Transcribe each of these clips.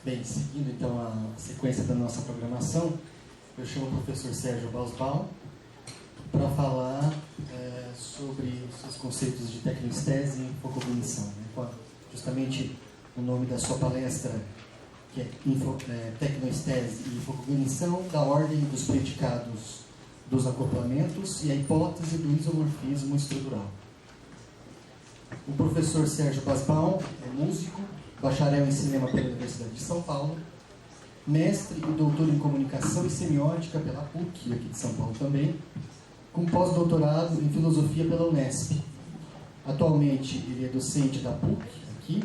Bem, seguindo então a sequência da nossa programação, eu chamo o professor Sérgio Basbaum para falar sobre os seus conceitos de tecnoestese e infocognição, né? Justamente o nome da sua palestra, que é Tecnoestese e Infocognição, da ordem dos predicados dos acoplamentos e a hipótese do isomorfismo estrutural. O professor Sérgio Basbaum é músico, bacharel em cinema pela Universidade de São Paulo, mestre e doutor em comunicação e semiótica pela PUC, aqui de São Paulo também, com pós-doutorado em filosofia pela Unesp. Atualmente ele é docente da PUC, aqui,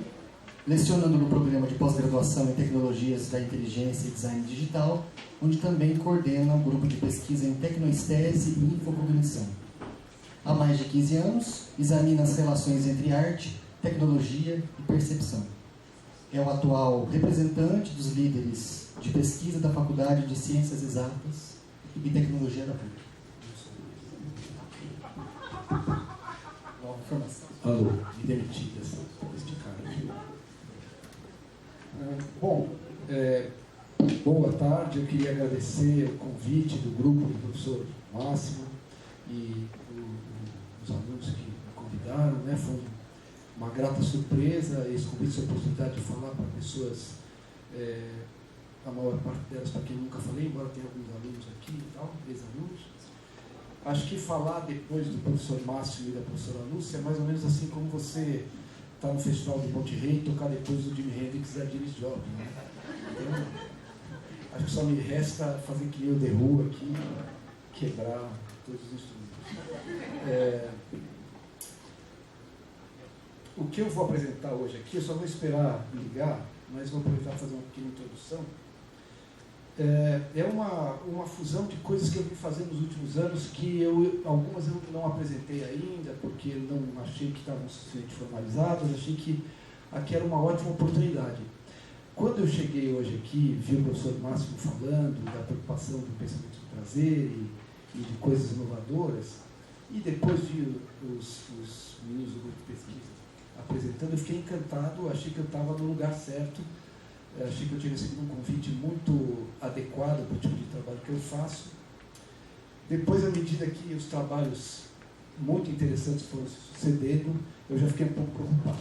lecionando no programa de pós-graduação em tecnologias da inteligência e design digital, onde também coordena um grupo de pesquisa em tecnoestese e infocognição. Há mais de 15 anos, examina as relações entre arte, tecnologia e percepção. É o atual representante dos líderes de pesquisa da Faculdade de Ciências Exatas e Tecnologia da PUC. Nova informação. Alô, me demiti deste cara aqui. Boa tarde. Eu queria agradecer o convite do grupo do professor Máximo e os alunos que me convidaram, né? Foi uma grata surpresa esse convite, essa oportunidade de falar para pessoas, a maior parte delas para quem nunca falei, embora tenha alguns alunos aqui e tal, ex-alunos. Acho que falar depois do professor Máximo e da professora Lúcia é mais ou menos assim como você está no festival de Monte Rei e tocar depois do Jimi Hendrix e da Janis Joplin, né? Então, acho que só me resta fazer que nem o The Who aqui, quebrar todos os instrumentos. O que eu vou apresentar hoje aqui, eu só vou esperar ligar, mas vou aproveitar para fazer uma pequena introdução. É uma fusão de coisas que eu vim fazendo nos últimos anos, que algumas eu não apresentei ainda, porque não achei que estavam suficientemente formalizadas, achei que aqui era uma ótima oportunidade. Quando eu cheguei hoje aqui, vi o professor Máximo falando da preocupação do pensamento do prazer e de coisas inovadoras, e depois vi os meninos do grupo de pesquisa apresentando, eu fiquei encantado, achei que eu estava no lugar certo, achei que eu tinha recebido um convite muito adequado para o tipo de trabalho que eu faço. Depois, à medida que os trabalhos muito interessantes foram se sucedendo, eu já fiquei um pouco preocupado.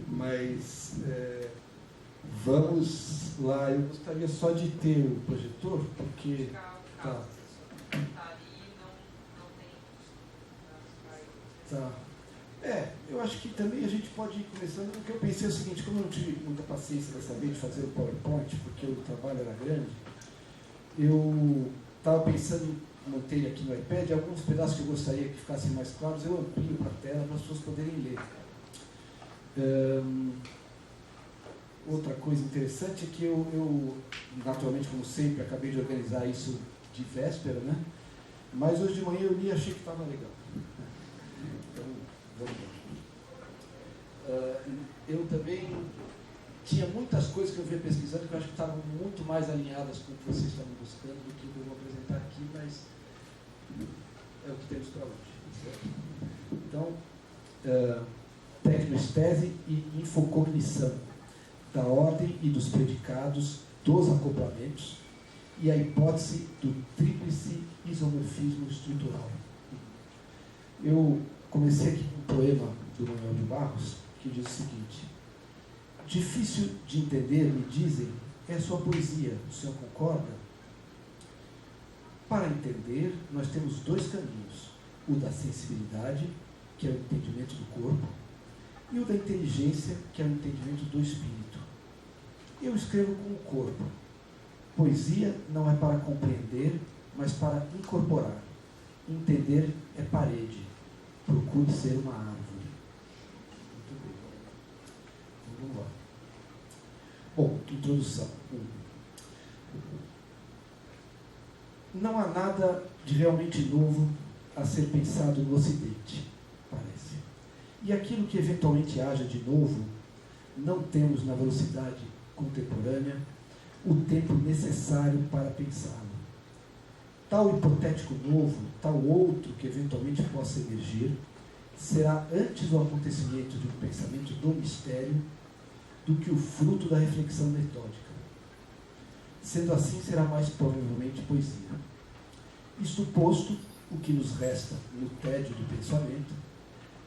Mas vamos lá, eu gostaria só de ter o projetor, porque... Tá. Tá. Eu acho que também a gente pode ir começando. O que eu pensei é o seguinte: como eu não tive muita paciência dessa vez de fazer o PowerPoint, porque o trabalho era grande, eu estava pensando em manter ele aqui no iPad. Alguns pedaços que eu gostaria que ficassem mais claros, eu amplio para a tela para as pessoas poderem ler. Outra coisa interessante é que eu, naturalmente, como sempre, acabei de organizar isso de véspera, né? Mas hoje de manhã eu li e achei que estava legal. Então, vamos lá. Eu também tinha muitas coisas que eu vinha pesquisando que eu acho que estavam muito mais alinhadas com o que vocês estavam buscando do que o que eu vou apresentar aqui, mas é o que temos para hoje. Então, tecnoestese e infocognição, da ordem e dos predicados dos acoplamentos e a hipótese do tríplice isomorfismo estrutural. Eu comecei aqui com um poema do Manuel de Barros, que diz o seguinte: difícil de entender, me dizem, é a sua poesia, o senhor concorda? Para entender, nós temos dois caminhos: o da sensibilidade, que é o entendimento do corpo, e o da inteligência, que é o entendimento do espírito. Eu escrevo com o corpo. Poesia não é para compreender, mas para incorporar. Entender é parede. Procure ser uma árvore. Muito bem. Então, vamos lá. Bom, introdução. Não há nada de realmente novo a ser pensado no Ocidente, parece. E aquilo que eventualmente haja de novo, não temos na velocidade contemporânea o tempo necessário para pensá-lo. Tal hipotético novo, tal outro que eventualmente possa emergir, será antes o acontecimento de um pensamento do mistério do que o fruto da reflexão metódica. Sendo assim, será mais provavelmente poesia. Isto posto, o que nos resta no tédio do pensamento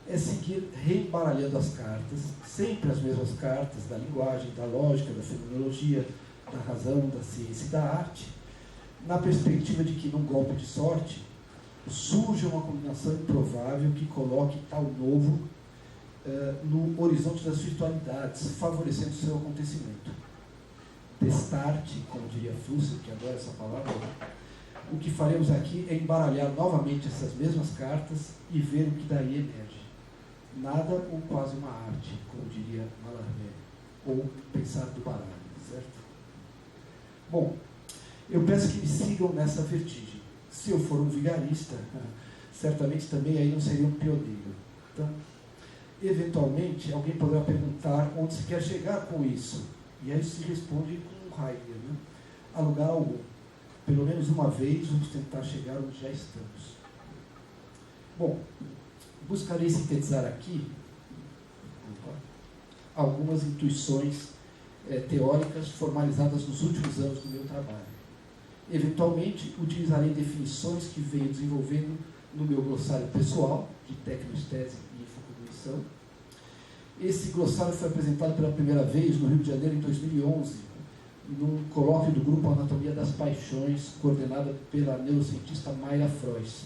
é seguir reembaralhando as cartas, sempre as mesmas cartas da linguagem, da lógica, da fenomenologia, da razão, da ciência e da arte, na perspectiva de que, num golpe de sorte, surja uma combinação improvável que coloque tal novo no horizonte das virtualidades, favorecendo seu acontecimento. Destarte, como diria Flusser, que adora essa palavra, o que faremos aqui é embaralhar novamente essas mesmas cartas e ver o que daí emerge. Nada ou quase uma arte, como diria Mallarmé, ou pensar do baralho, certo? Bom, eu peço que me sigam nessa vertigem. Se eu for um vigarista, certamente também aí não seria um pioneiro. Então, eventualmente, alguém poderá perguntar onde se quer chegar com isso. E aí se responde com Heidegger, né? A lugar algum. Pelo menos uma vez vamos tentar chegar onde já estamos. Bom, buscarei sintetizar aqui algumas intuições teóricas formalizadas nos últimos anos do meu trabalho. Eventualmente, utilizarei definições que venho desenvolvendo no meu glossário pessoal, de tecnoestese e infocognição. Esse glossário foi apresentado pela primeira vez no Rio de Janeiro em 2011, num colóquio do Grupo Anatomia das Paixões, coordenada pela neurocientista Mayra Frois.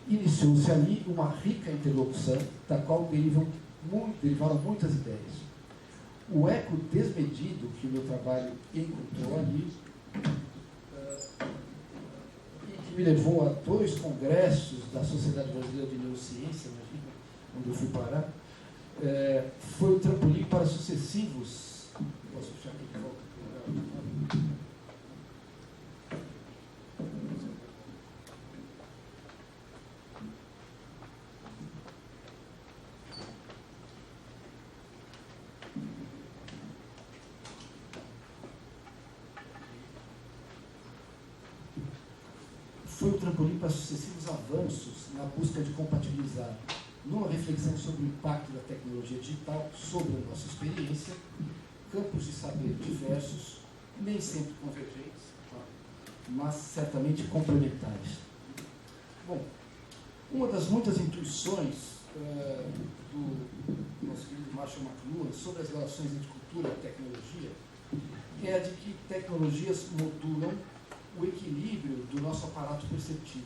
Iniciou-se ali uma rica interlocução, da qual derivaram muitas ideias. O eco desmedido que o meu trabalho encontrou ali, e que me levou a 2 congressos da Sociedade Brasileira de Neurociência, imagina onde eu fui parar, foi o trampolim para sucessivos. Posso puxar aqui de volta? Foi o trampolim para sucessivos avanços na busca de compatibilizar, numa reflexão sobre o impacto da tecnologia digital sobre a nossa experiência, campos de saber diversos, nem sempre convergentes, mas certamente complementares. Bom, uma das muitas intuições do nosso querido Marshall McLuhan sobre as relações entre cultura e tecnologia é a de que tecnologias modulam o equilíbrio do nosso aparato perceptivo.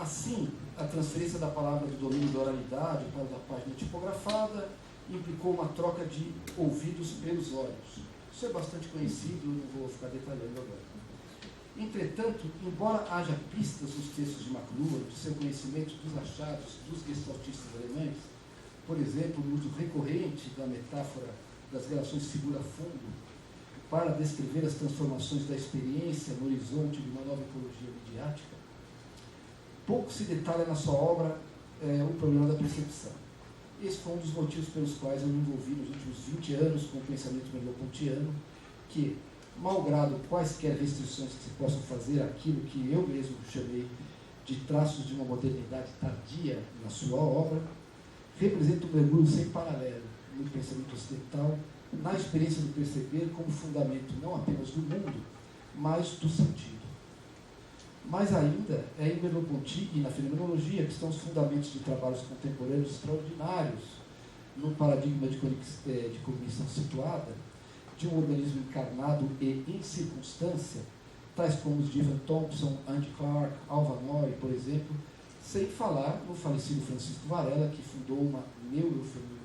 Assim, a transferência da palavra do domínio da oralidade para o da página tipografada implicou uma troca de ouvidos pelos olhos. Isso é bastante conhecido, não vou ficar detalhando agora. Entretanto, embora haja pistas nos textos de McLuhan de seu conhecimento dos achados dos gestaltistas alemães, por exemplo, o uso recorrente da metáfora das relações figura-fundo para descrever as transformações da experiência no horizonte de uma nova ecologia midiática, pouco se detalha na sua obra o problema da percepção. Esse foi um dos motivos pelos quais eu me envolvi nos últimos 20 anos com o pensamento merleau-pontiano, que, malgrado quaisquer restrições que se possam fazer àquilo que eu mesmo chamei de traços de uma modernidade tardia na sua obra, representa um mergulho sem paralelo no pensamento ocidental, na experiência do perceber como fundamento não apenas do mundo, mas do sentido. Mais ainda, é em Merleau-Ponty e na fenomenologia que estão os fundamentos de trabalhos contemporâneos extraordinários no paradigma de cognição situada, de um organismo encarnado e em circunstância, tais como os de Ivan Thompson, Andy Clark, Alva Noy, por exemplo, sem falar no falecido Francisco Varela, que fundou uma neurofenomenologia.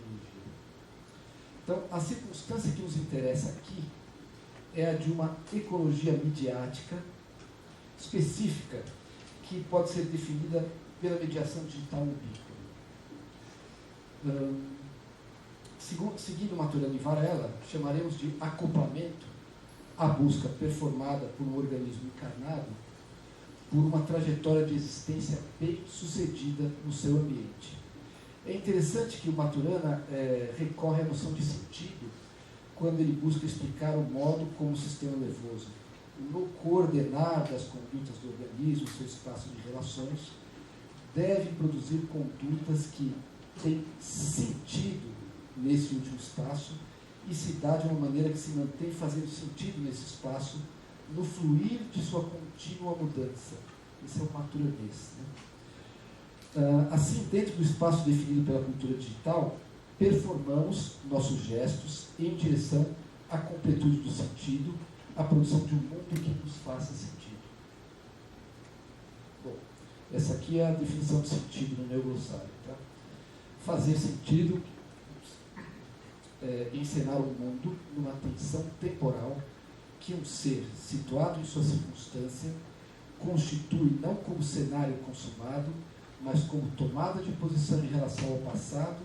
Então, a circunstância que nos interessa aqui é a de uma ecologia midiática específica, que pode ser definida pela mediação digital ubíqua. Seguindo Maturana e Varela, chamaremos de acoplamento a busca performada por um organismo encarnado por uma trajetória de existência bem sucedida no seu ambiente. É interessante que o Maturana recorre à noção de sentido quando ele busca explicar o modo como o sistema nervoso, no coordenar das condutas do organismo, seu espaço de relações, deve produzir condutas que, tem sentido nesse último espaço e se dá de uma maneira que se mantém fazendo sentido nesse espaço no fluir de sua contínua mudança. Esse é o maturanês, né? Assim, dentro do espaço definido pela cultura digital, performamos nossos gestos em direção à completude do sentido, à produção de um mundo que nos faça sentido. Bom, essa aqui é a definição de sentido no meu glossário. Tá? Fazer sentido, encenar o mundo numa tensão temporal que um ser situado em sua circunstância constitui não como cenário consumado, mas como tomada de posição em relação ao passado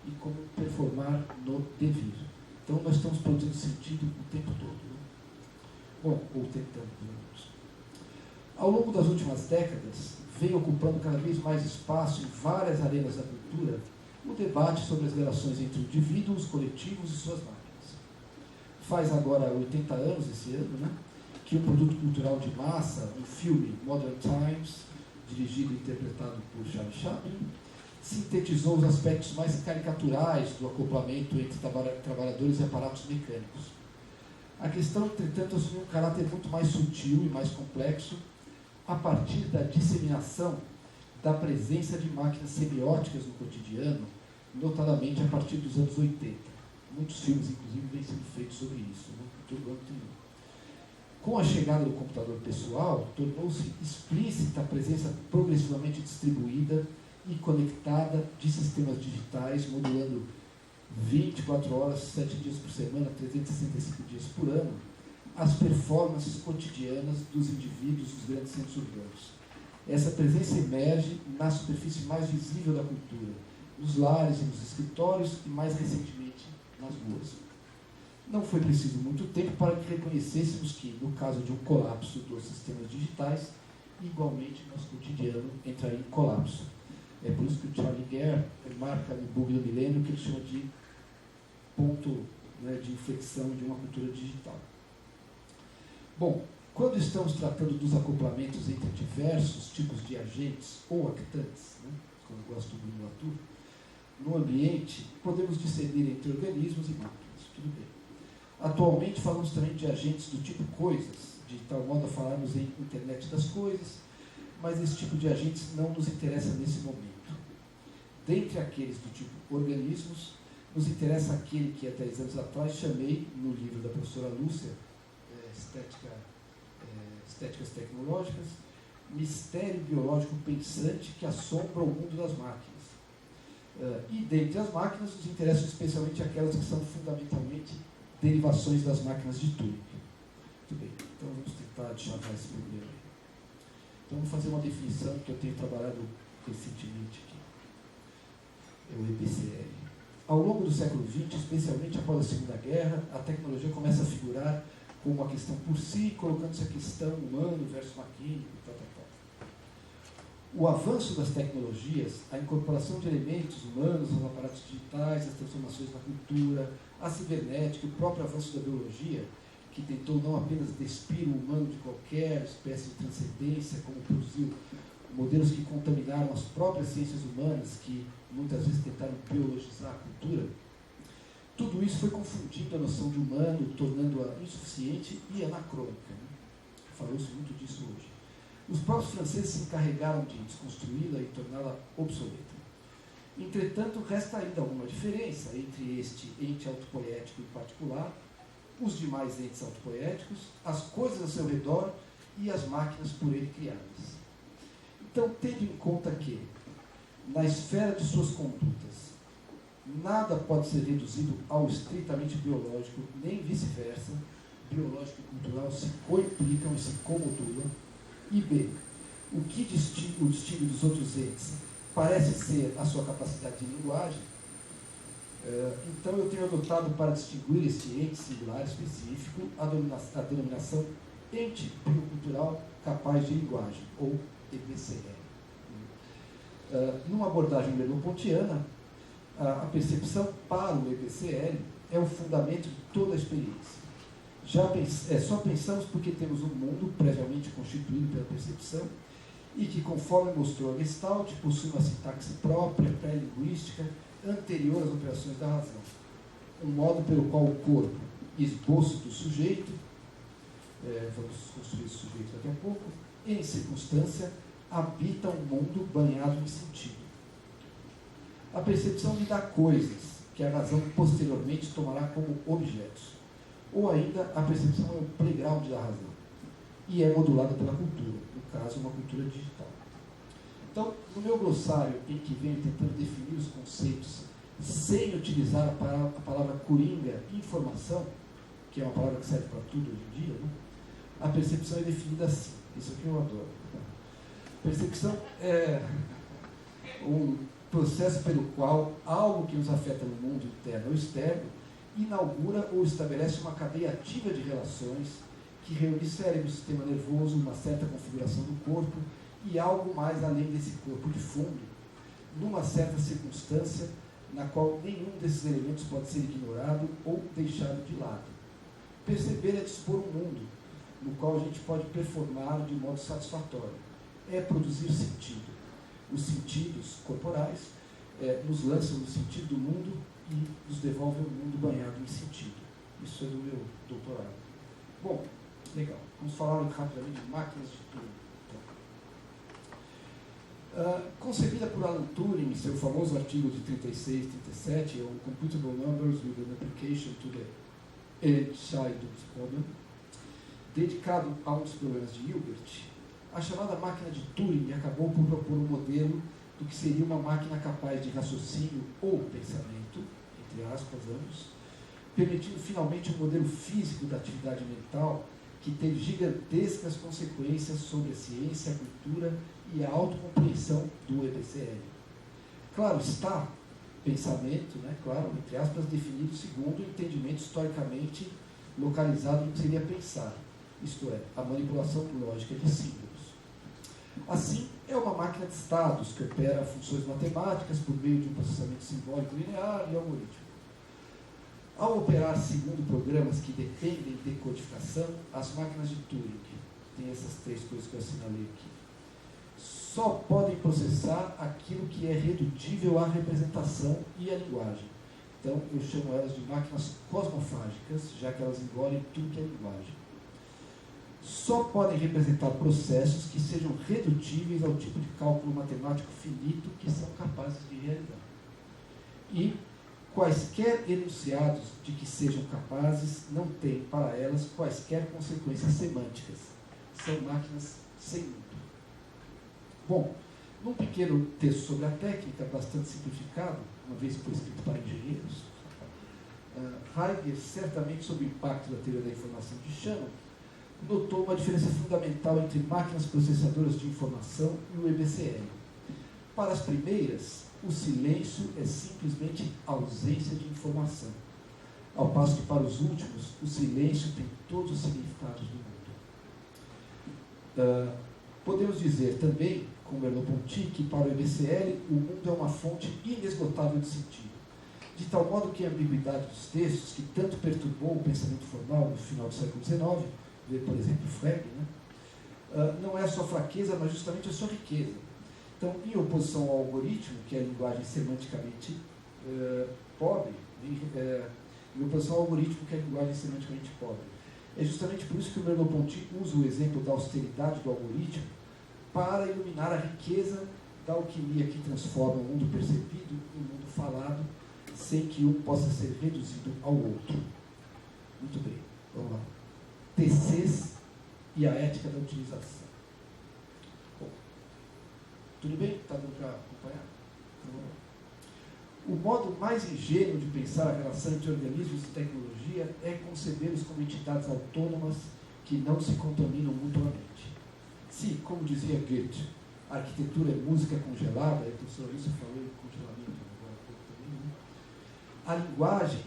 e como performar no devir. Então, nós estamos produzindo sentido o tempo todo. Né? Bom, ou tentando, pelo menos. Ao longo das últimas décadas, vem ocupando cada vez mais espaço em várias arenas da cultura o debate sobre as relações entre indivíduos, coletivos e suas máquinas. Faz agora 80 anos, esse ano, né, que um produto cultural de massa, um filme, Modern Times, dirigido e interpretado por Charlie Chaplin, sintetizou os aspectos mais caricaturais do acoplamento entre trabalhadores e aparatos mecânicos. A questão, entretanto, assumiu um caráter muito mais sutil e mais complexo a partir da disseminação da presença de máquinas semióticas no cotidiano, notadamente a partir dos anos 80. Muitos filmes, inclusive, vêm sendo feitos sobre isso, né? Com a chegada do computador pessoal, tornou-se explícita a presença progressivamente distribuída e conectada de sistemas digitais, modulando 24 horas, 7 dias por semana, 365 dias por ano, as performances cotidianas dos indivíduos dos grandes centros urbanos. Essa presença emerge na superfície mais visível da cultura, nos lares e nos escritórios e, mais recentemente, nas ruas. Não foi preciso muito tempo para que reconhecêssemos que, no caso de um colapso dos sistemas digitais, igualmente nosso cotidiano entraria em colapso. É por isso que o Charlie Gere marca no Bug do Milênio que ele chama de ponto, né, de inflexão de uma cultura digital. Bom, quando estamos tratando dos acoplamentos entre diversos tipos de agentes ou actantes, né, como eu gosto do Bruno Latour, no ambiente, podemos discernir entre organismos e máquinas. Tudo bem. Atualmente falamos também de agentes do tipo coisas, de tal modo a falarmos em internet das coisas, mas esse tipo de agentes não nos interessa nesse momento. Dentre aqueles do tipo organismos, nos interessa aquele que há 10 anos atrás chamei, no livro da professora Lúcia, Estéticas Tecnológicas, mistério biológico pensante que assombra o mundo das máquinas. E dentre as máquinas nos interessam especialmente aquelas que são fundamentalmente derivações das máquinas de Turing. Muito bem, então vamos tentar destravar esse problema aí. Então vamos fazer uma definição que eu tenho trabalhado recentemente aqui. É o EBCL. Ao longo do século XX, especialmente após a Segunda Guerra, a tecnologia começa a figurar como uma questão por si, colocando-se a questão humano versus maquínico, tal. O avanço das tecnologias, a incorporação de elementos humanos aos aparatos digitais, as transformações na cultura, a cibernética, o próprio avanço da biologia, que tentou não apenas despir o humano de qualquer espécie de transcendência, como produziu modelos que contaminaram as próprias ciências humanas, que muitas vezes tentaram biologizar a cultura, tudo isso foi confundindo a noção de humano, tornando-a insuficiente e anacrônica. Né? Falou-se muito disso hoje. Os próprios franceses se encarregaram de desconstruí-la e torná-la obsoleta. Entretanto, resta ainda alguma diferença entre este ente autopoético em particular, os demais entes autopoéticos, as coisas ao seu redor e as máquinas por ele criadas. Então, tendo em conta que, na esfera de suas condutas, nada pode ser reduzido ao estritamente biológico, nem vice-versa, biológico e cultural se coimplicam e se comodulam, e B, o que o distingue dos outros entes parece ser a sua capacidade de linguagem, então eu tenho adotado para distinguir este ente singular específico a denominação ente biocultural capaz de linguagem, ou EBCL. Numa abordagem merleau-pontiana, a percepção para o EBCL é o fundamento de toda a experiência. Só pensamos porque temos um mundo previamente constituído pela percepção e que, conforme mostrou a Gestalt, possui uma sintaxe própria, pré-linguística, anterior às operações da razão. Um modo pelo qual o corpo, esboço do sujeito, vamos construir esse sujeito daqui a pouco, em circunstância, habita um mundo banhado em sentido. A percepção lhe dá coisas que a razão posteriormente tomará como objetos. Ou ainda, a percepção é o playground da razão e é modulada pela cultura, no caso, uma cultura digital. Então, no meu glossário, em que venho tentando definir os conceitos sem utilizar a palavra coringa, informação, que é uma palavra que serve para tudo hoje em dia, né? A percepção é definida assim. Isso aqui eu adoro. Percepção é um processo pelo qual algo que nos afeta no mundo interno ou externo inaugura ou estabelece uma cadeia ativa de relações que reúne cérebro, sistema nervoso, uma certa configuração do corpo e algo mais além desse corpo de fundo, numa certa circunstância na qual nenhum desses elementos pode ser ignorado ou deixado de lado. Perceber é dispor um mundo no qual a gente pode performar de modo satisfatório. É produzir sentido. Os sentidos corporais nos lançam no sentido do mundo e nos devolvem um mundo banhado em sentido. Isso é do meu doutorado. Bom, legal. Vamos falar rapidamente de máquinas de Turing. Concebida por Alan Turing em seu famoso artigo de 36 e 37, o Computable Numbers with an Application to the Edge-Sided Problem, dedicado a um dos problemas de Hilbert, a chamada máquina de Turing acabou por propor um modelo do que seria uma máquina capaz de raciocínio ou pensamento, entre aspas, ambos, permitindo finalmente um modelo físico da atividade mental que teve gigantescas consequências sobre a ciência, a cultura e a autocompreensão do EBCL. Claro está, pensamento, né, claro, entre aspas, definido segundo o entendimento historicamente localizado no que seria pensar, isto é, a manipulação lógica de símbolos. Assim, é uma máquina de estados que opera funções matemáticas por meio de um processamento simbólico linear e algoritmo. Ao operar segundo programas que dependem de codificação, as máquinas de Turing, tem essas três coisas que eu assinalei aqui, só podem processar aquilo que é redutível à representação e à linguagem. Então, eu chamo elas de máquinas cosmofágicas, já que elas engolem tudo que é linguagem. Só podem representar processos que sejam redutíveis ao tipo de cálculo matemático finito que são capazes de realizar. E quaisquer enunciados de que sejam capazes não têm para elas quaisquer consequências semânticas. São máquinas sem mundo. Bom, num pequeno texto sobre a técnica, bastante simplificado, uma vez foi escrito para engenheiros, Heidegger, certamente sob o impacto da teoria da informação de Shannon, notou uma diferença fundamental entre máquinas processadoras de informação e o EBCL. Para as primeiras, o silêncio é simplesmente ausência de informação, ao passo que para os últimos, o silêncio tem todos os significados do mundo. Podemos dizer também, com Merleau-Ponty, que para o EBCL o mundo é uma fonte inesgotável de sentido, de tal modo que a ambiguidade dos textos, que tanto perturbou o pensamento formal no final do século XIX, ver, por exemplo, Frege, né? Não é a sua fraqueza, mas justamente a sua riqueza. Então, em oposição ao algoritmo, que é a linguagem semanticamente pobre, em oposição ao algoritmo, que é a linguagem semanticamente pobre. É justamente por isso que o Merleau-Ponty usa o exemplo da austeridade do algoritmo para iluminar a riqueza da alquimia que transforma o mundo percebido em mundo falado, sem que um possa ser reduzido ao outro. Muito bem, vamos lá. TCs e a ética da utilização. Bom, tudo bem? Está dando para acompanhar? O modo mais ingênuo de pensar a relação entre organismos e tecnologia é concebê-los como entidades autônomas que não se contaminam mutuamente. Se, como dizia Goethe, a arquitetura é música congelada, a professora Alice falou em congelamento agora há pouco também, né? A linguagem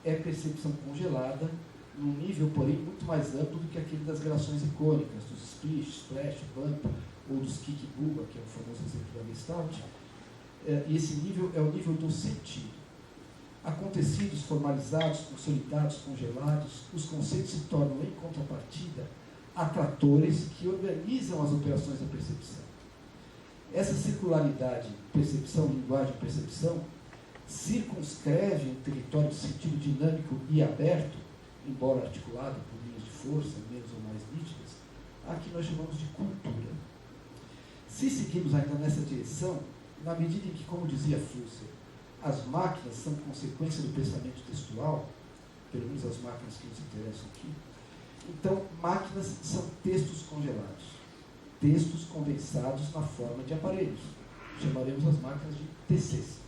é percepção congelada, num nível, porém, muito mais amplo do que aquele das relações icônicas, dos splish, splash, bump, ou dos kick-buba, que é o famoso exemplo da Gestalt. E esse nível é o nível do sentido. Acontecidos, formalizados, consolidados, congelados, os conceitos se tornam, em contrapartida, atratores que organizam as operações da percepção. Essa circularidade, percepção, linguagem, percepção, circunscreve um território de sentido dinâmico e aberto, embora articulado por linhas de força, menos ou mais nítidas, a que nós chamamos de cultura. Se seguirmos ainda nessa direção, na medida em que, como dizia Fusser, as máquinas são consequência do pensamento textual, pelo menos as máquinas que nos interessam aqui, então máquinas são textos congelados, textos condensados na forma de aparelhos. Chamaremos as máquinas de TCs.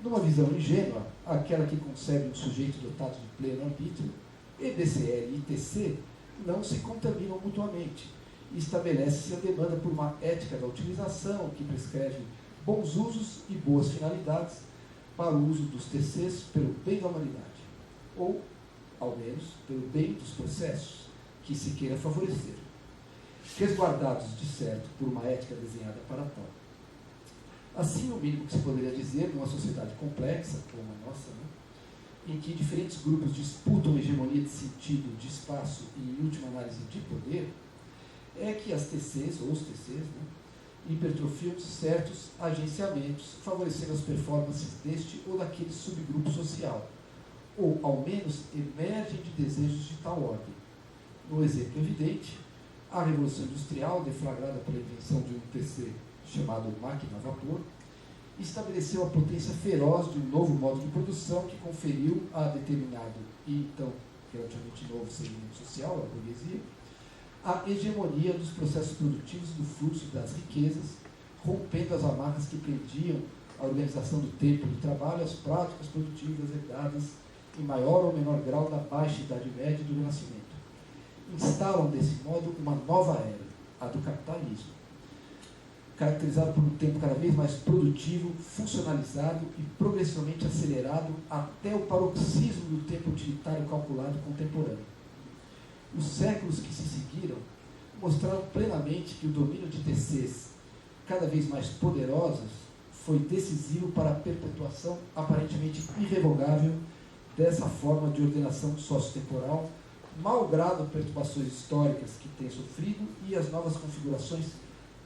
Numa visão ingênua, aquela que concebe um sujeito dotado de pleno arbítrio, EBCL e TC não se contaminam mutuamente e estabelece-se a demanda por uma ética da utilização que prescreve bons usos e boas finalidades para o uso dos TCs pelo bem da humanidade, ou, ao menos, pelo bem dos processos que se queira favorecer, resguardados, de certo, por uma ética desenhada para tal. Assim, o mínimo que se poderia dizer, numa sociedade complexa, como a nossa, em que diferentes grupos disputam hegemonia de sentido, de espaço e, em última análise, de poder, é que as TCs, ou os TCs, hipertrofiam certos agenciamentos, favorecendo as performances deste ou daquele subgrupo social, ou, ao menos, emergem de desejos de tal ordem. No exemplo evidente, a Revolução Industrial, deflagrada pela invenção de um TC chamado máquina a vapor, estabeleceu a potência feroz de um novo modo de produção que conferiu a determinado e, então, relativamente novo segmento social, a burguesia, a hegemonia dos processos produtivos e do fluxo das riquezas, rompendo as amarras que prendiam a organização do tempo de trabalho, as práticas produtivas herdadas em maior ou menor grau da baixa Idade Média e do Renascimento. Instalam, desse modo, uma nova era, a do capitalismo, caracterizado por um tempo cada vez mais produtivo, funcionalizado e progressivamente acelerado até o paroxismo do tempo utilitário calculado contemporâneo. Os séculos que se seguiram mostraram plenamente que o domínio de TCs cada vez mais poderosos foi decisivo para a perpetuação aparentemente irrevogável dessa forma de ordenação sociotemporal, malgrado perturbações históricas que tem sofrido e as novas configurações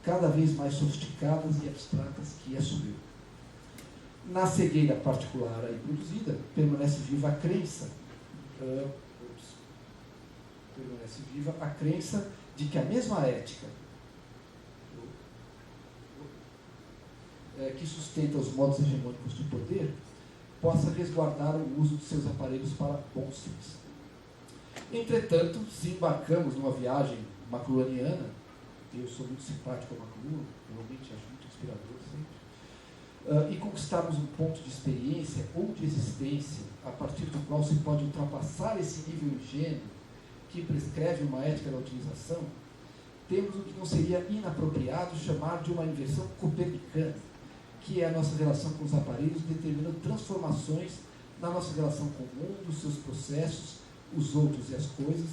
cada vez mais sofisticadas e abstratas que assumiu. Na cegueira particular aí produzida, permanece viva a crença de que a mesma ética que sustenta os modos hegemônicos de poder possa resguardar o uso de seus aparelhos para bons fins. Entretanto, se embarcamos numa viagem macluaniana, eu sou muito simpático ao McLuhan, realmente acho muito inspirador sempre, e conquistarmos um ponto de experiência ou de existência a partir do qual se pode ultrapassar esse nível ingênuo que prescreve uma ética da utilização, temos o que não seria inapropriado chamar de uma inversão copernicana, que é a nossa relação com os aparelhos determinando transformações na nossa relação com o mundo, os seus processos, os outros e as coisas,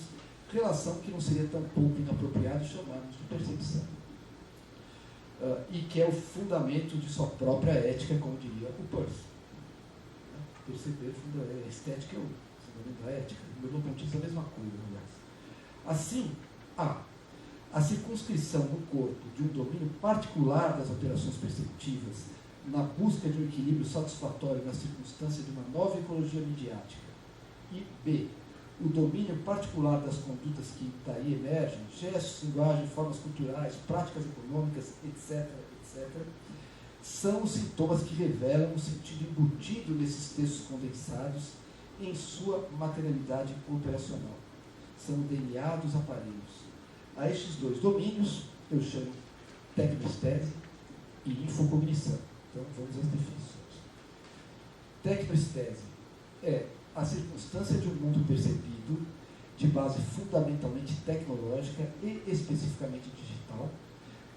relação que não seria tão pouco inapropriado chamarmos de percepção. E que é o fundamento de sua própria ética, como diria o Peirce. Perceber, a estética é o fundamento da ética. O meu ponto é a mesma coisa, aliás. Assim, a circunscrição no corpo de um domínio particular das operações perceptivas na busca de um equilíbrio satisfatório na circunstância de uma nova ecologia midiática. E B, o domínio particular das condutas que daí emergem, gestos, linguagem, formas culturais, práticas econômicas, etc., são os sintomas que revelam o sentido embutido nesses textos condensados em sua materialidade operacional. São o DNA dos aparelhos. A estes dois domínios eu chamo tecnoestese e infocognição. Então vamos às definições. Tecnoestese é a circunstância de um mundo percebido de base fundamentalmente tecnológica e especificamente digital,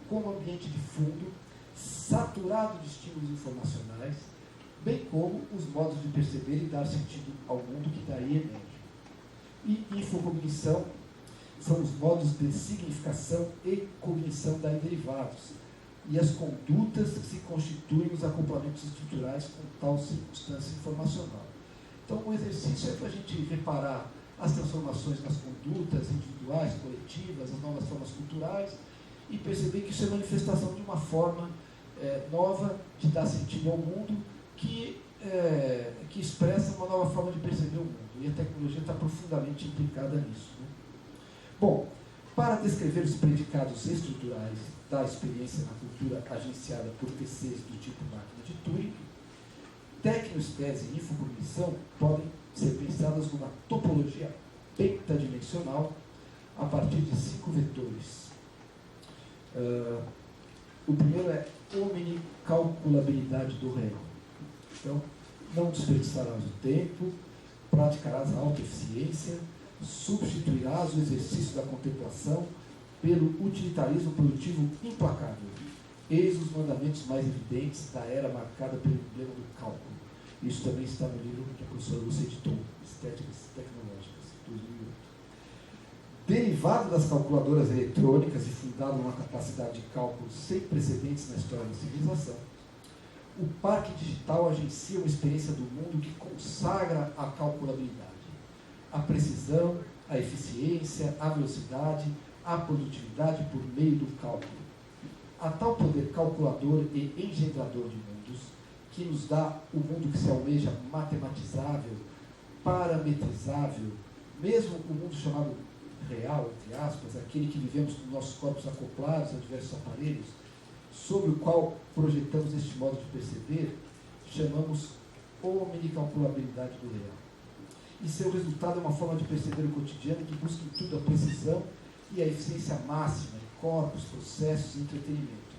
como ambiente de fundo, saturado de estímulos informacionais, bem como os modos de perceber e dar sentido ao mundo que daí emerge. E infocognição são os modos de significação e cognição daí derivados, e as condutas que se constituem os acoplamentos estruturais com tal circunstância informacional. Então, o exercício é para a gente reparar as transformações nas condutas individuais, coletivas, as novas formas culturais, e perceber que isso é manifestação de uma forma nova de dar sentido ao mundo que expressa uma nova forma de perceber o mundo. E a tecnologia está profundamente implicada nisso. Né? Bom, para descrever os predicados estruturais da experiência na cultura agenciada por PCs do tipo máquina de Turing, tecnoestese e infocognição podem ser pensadas numa topologia pentadimensional a partir de 5 vetores. O primeiro é omnicalculabilidade do real. Então, não desperdiçarás o tempo, praticarás a alta eficiência, substituirás o exercício da contemplação pelo utilitarismo produtivo implacável. Eis os mandamentos mais evidentes da era marcada pelo emblema do cálculo. Isso também está no livro que a professora Lúcia editou, Estéticas Tecnológicas, 2008. Derivado das calculadoras eletrônicas e fundado numa capacidade de cálculo sem precedentes na história da civilização, o parque digital agencia uma experiência do mundo que consagra a calculabilidade, a precisão, a eficiência, a velocidade, a produtividade por meio do cálculo. A tal poder calculador e engendrador de mundos, que nos dá o mundo que se almeja matematizável, parametrizável, mesmo o mundo chamado real, entre aspas, aquele que vivemos com nossos corpos acoplados a diversos aparelhos, sobre o qual projetamos este modo de perceber, chamamos omnicalculabilidade do real. E seu resultado é uma forma de perceber o cotidiano que busca em tudo a precisão e a eficiência máxima de corpos, processos e entretenimento.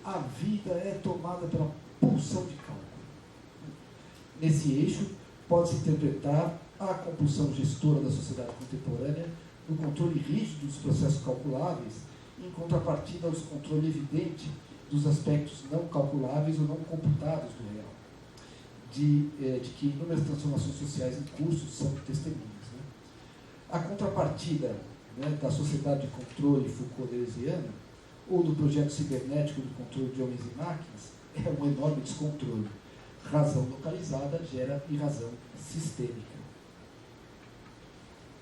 A vida é tomada pela pulsão de cálculo. Nesse eixo, pode-se interpretar a compulsão gestora da sociedade contemporânea no controle rígido dos processos calculáveis, em contrapartida ao descontrole evidente dos aspectos não calculáveis ou não computados do real, de que inúmeras transformações sociais em curso são testemunhas. Né? A contrapartida, né, da sociedade de controle Foucault-deleuziana, ou do projeto cibernético do controle de homens e máquinas, é um enorme descontrole. Razão localizada gera irrazão sistêmica.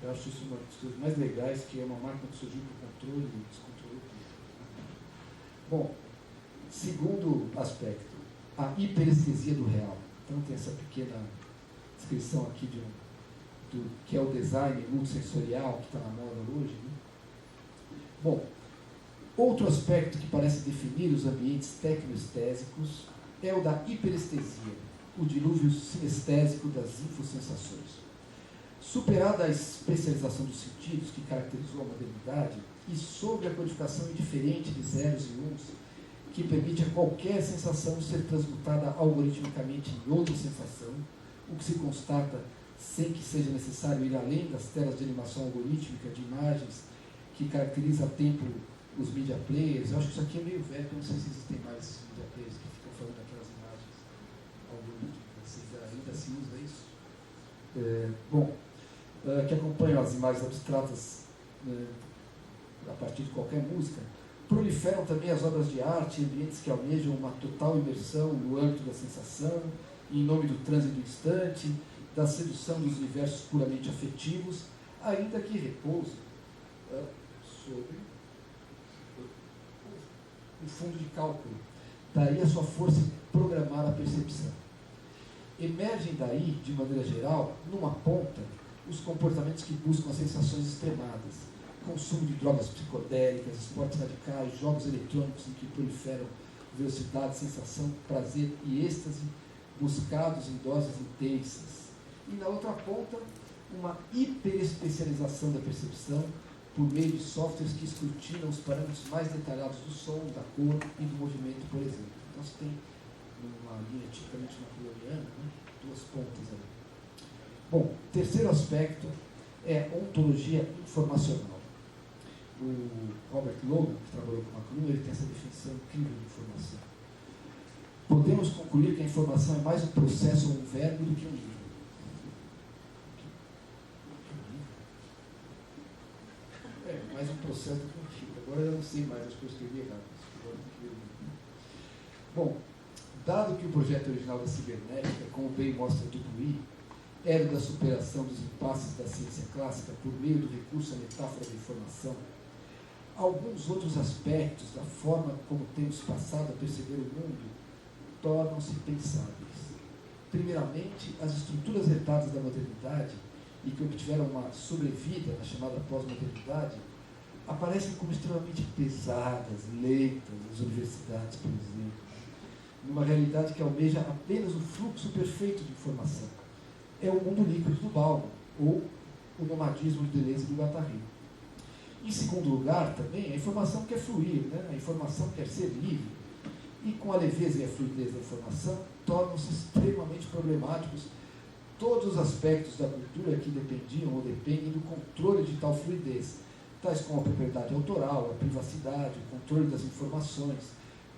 Eu acho isso uma das coisas mais legais, que é uma máquina que surgiu para o controle e descontrolou tudo. Bom, segundo aspecto, a hiperestesia do real. Então tem essa pequena descrição aqui do que é o design multissensorial que está na moda hoje. Né? Bom, outro aspecto que parece definir os ambientes tecnoestésicos é o da hiperestesia, o dilúvio sinestésico das infosensações. Superada a especialização dos sentidos que caracterizou a modernidade e sobre a codificação indiferente de zeros e uns, que permite a qualquer sensação ser transmutada algoritmicamente em outra sensação, o que se constata sem que seja necessário ir além das telas de animação algorítmica de imagens que caracteriza a tempo os media players. Eu acho que isso aqui é meio velho, eu não sei se existem mais media players que ficam falando aquelas imagens algorítmicas. Ainda se usa isso? Que acompanham as imagens abstratas a partir de qualquer música, proliferam também as obras de arte em ambientes que almejam uma total imersão no âmbito da sensação, em nome do trânsito do instante, da sedução dos universos puramente afetivos, ainda que repouse sobre o fundo de cálculo. Daí a sua força em programar a percepção. Emergem daí, de maneira geral, numa ponta, os comportamentos que buscam as sensações extremadas, consumo de drogas psicodélicas, esportes radicais, jogos eletrônicos em que proliferam velocidade, sensação, prazer e êxtase, buscados em doses intensas. E na outra ponta, uma hiperespecialização da percepção por meio de softwares que escrutinam os parâmetros mais detalhados do som, da cor e do movimento, por exemplo. Então você tem, numa linha tipicamente napoleoniana, né, duas pontas ali. Bom, terceiro aspecto é ontologia informacional. O Robert Logan, que trabalhou com McLuhan, ele tem essa definição incrível de informação. Podemos concluir que a informação é mais um processo ou um verbo do que um livro. Mais um processo do que um livro. Agora eu não sei mais, acho que eu escrevi errado. Bom, dado que o projeto original da cibernética, como bem mostra Dupuy, era da superação dos impasses da ciência clássica por meio do recurso à metáfora da informação, alguns outros aspectos da forma como temos passado a perceber o mundo tornam-se pensáveis. Primeiramente, as estruturas herdadas da modernidade e que obtiveram uma sobrevida na chamada pós-modernidade aparecem como extremamente pesadas, lentas, nas universidades, por exemplo, numa realidade que almeja apenas o fluxo perfeito de informação. É o mundo líquido do Bauman, ou o nomadismo de Deleuze e do Guattari. Em segundo lugar, também, a informação quer fluir, né? A informação quer ser livre. E com a leveza e a fluidez da informação, tornam-se extremamente problemáticos todos os aspectos da cultura que dependiam ou dependem do controle de tal fluidez, tais como a propriedade autoral, a privacidade, o controle das informações.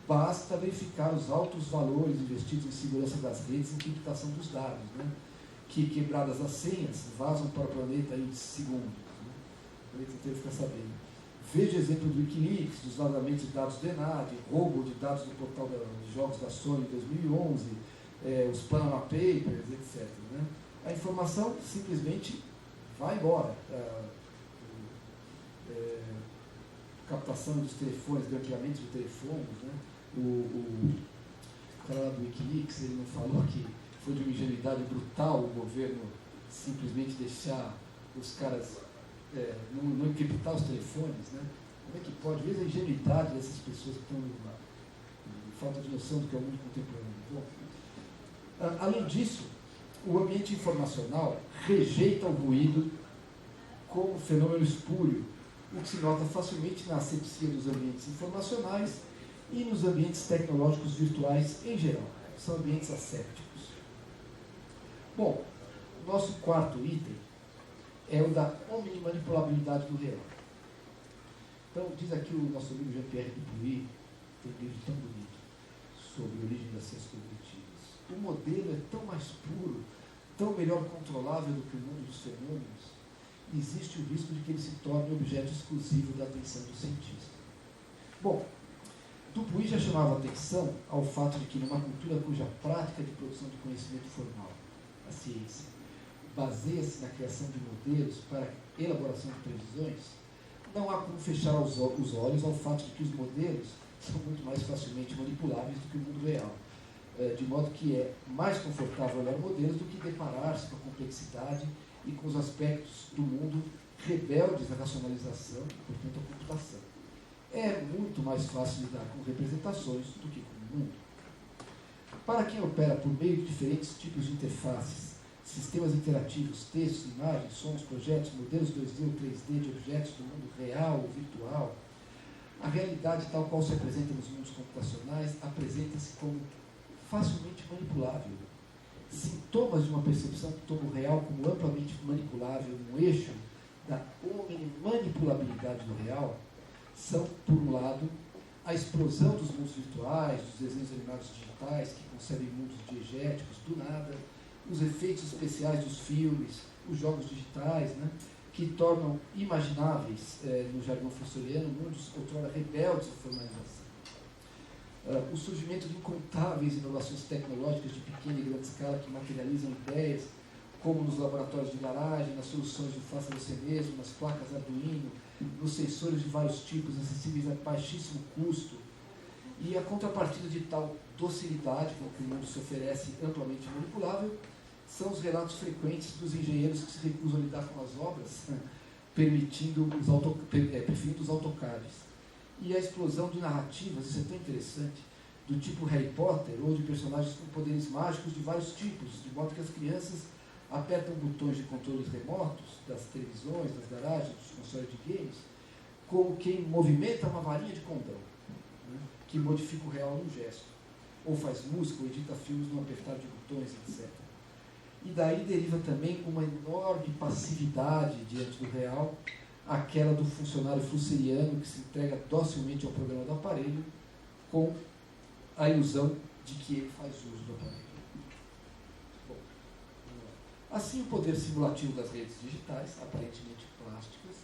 Basta verificar os altos valores investidos em segurança das redes e encriptação dos dados, né? Que, quebradas as senhas, vazam para o planeta em segundos. Né? O planeta inteiro fica sabendo. Veja o exemplo do Wikileaks, dos vazamentos de dados do ENAD, roubo de dados do portal de jogos da Sony em 2011, os Panama Papers, etc. Né? A informação simplesmente vai embora. Captação dos telefones, grampeamento de telefones. Né? O cara lá do Wikileaks, ele não falou que foi de uma ingenuidade brutal o governo simplesmente deixar os caras não encriptar os telefones, né? Como é que pode? Veja a ingenuidade dessas pessoas que estão falta de noção do que é o mundo contemporâneo. Bom, além disso, o ambiente informacional rejeita o ruído como fenômeno espúrio, o que se nota facilmente na asepsia dos ambientes informacionais e nos ambientes tecnológicos virtuais em geral. São ambientes assépticos. Bom, o nosso quarto item é o da omnimanipulabilidade do real. Então, diz aqui o nosso amigo Jean-Pierre Dupuy, tem um livro tão bonito sobre a origem das ciências cognitivas. O modelo é tão mais puro, tão melhor controlável do que o mundo dos fenômenos, e existe o risco de que ele se torne objeto exclusivo da atenção do cientista. Bom, Dupuy já chamava atenção ao fato de que numa cultura cuja prática de produção de conhecimento formal, a ciência, baseia-se na criação de modelos para elaboração de previsões, não há como fechar os olhos ao fato de que os modelos são muito mais facilmente manipuláveis do que o mundo real, de modo que é mais confortável olhar modelos do que deparar-se com a complexidade e com os aspectos do mundo rebeldes à racionalização, portanto à computação. É muito mais fácil lidar com representações do que com o mundo. Para quem opera por meio de diferentes tipos de interfaces, sistemas interativos, textos, imagens, sons, projetos, modelos 2D ou 3D de objetos do mundo real ou virtual, a realidade tal qual se apresenta nos mundos computacionais apresenta-se como facilmente manipulável. Sintomas de uma percepção que toma o real como amplamente manipulável no eixo da manipulabilidade do real são, por um lado, a explosão dos mundos virtuais, dos desenhos animados digitais que concebem mundos diegéticos do nada, os efeitos especiais dos filmes, os jogos digitais, né, que tornam imagináveis, no jargão fossoriano, mundos outrora rebeldes à formalização. O surgimento de incontáveis inovações tecnológicas de pequena e grande escala que materializam ideias, como nos laboratórios de garagem, nas soluções de faça você mesmo, nas placas Arduino, nos sensores de vários tipos acessíveis a baixíssimo custo, e a contrapartida de tal docilidade com que o mundo se oferece amplamente manipulável são os relatos frequentes dos engenheiros que se recusam a lidar com as obras, preferindo os AutoCADs. E a explosão de narrativas, isso é tão interessante, do tipo Harry Potter, ou de personagens com poderes mágicos de vários tipos, de modo que as crianças apertam botões de controles remotos das televisões, das garagens, dos consoles de games, como quem movimenta uma varinha de condão, né, que modifica o real num gesto, ou faz música, ou edita filmes num apertar de botões, etc. E daí deriva também uma enorme passividade diante do real, aquela do funcionário flusseriano que se entrega docilmente ao programa do aparelho, com a ilusão de que ele faz uso do aparelho. Bom, assim, o poder simulativo das redes digitais, aparentemente plásticas,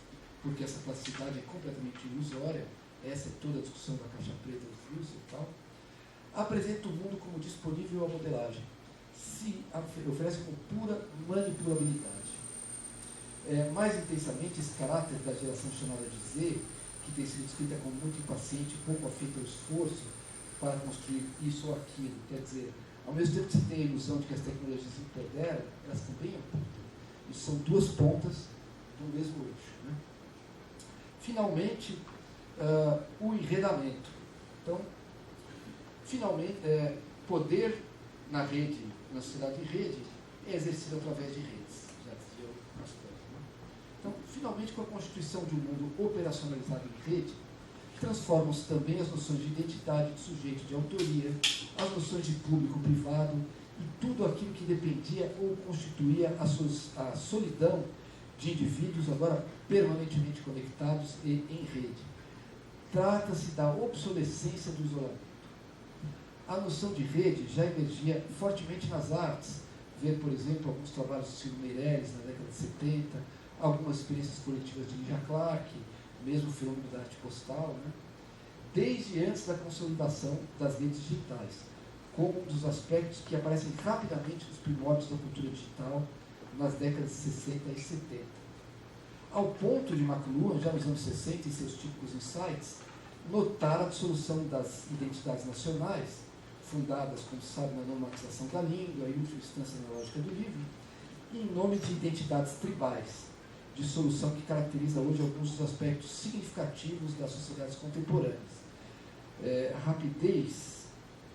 porque essa plasticidade é completamente ilusória, essa é toda a discussão da caixa preta do Wilson e tal, apresenta o mundo como disponível à modelagem, se oferece como pura manipulabilidade. Mais intensamente, esse caráter da geração chamada de Z que tem sido descrita como muito impaciente, pouco afeita ao esforço para construir isso ou aquilo. Quer dizer, ao mesmo tempo que você tem a ilusão de que as tecnologias se empoderam, elas também apontam. Isso são duas pontas do mesmo eixo. Né? Finalmente, o enredamento. Então, finalmente, poder na rede, na sociedade de rede, é exercido através de redes, já dizia o Castells. Né? Então, finalmente, com a constituição de um mundo operacionalizado em rede, transformam-se também as noções de identidade, de sujeito, de autoria, as noções de público-privado e tudo aquilo que dependia ou constituía a solidão de indivíduos agora permanentemente conectados e em rede. Trata-se da obsolescência do isolamento. A noção de rede já emergia fortemente nas artes. Ver, por exemplo, alguns trabalhos do Ciro Meirelles na década de 70, algumas experiências coletivas de Lygia Clark, mesmo o fenômeno da arte postal, né? Desde antes da consolidação das redes digitais, como um dos aspectos que aparecem rapidamente nos primórdios da cultura digital nas décadas de 60 e 70. Ao ponto de McLuhan, já nos anos 60, em seus típicos insights, notar a dissolução das identidades nacionais, fundadas, como se sabe, na normatização da língua e última instância na lógica do livro, em nome de identidades tribais, dissolução que caracteriza hoje alguns dos aspectos significativos das sociedades contemporâneas. A rapidez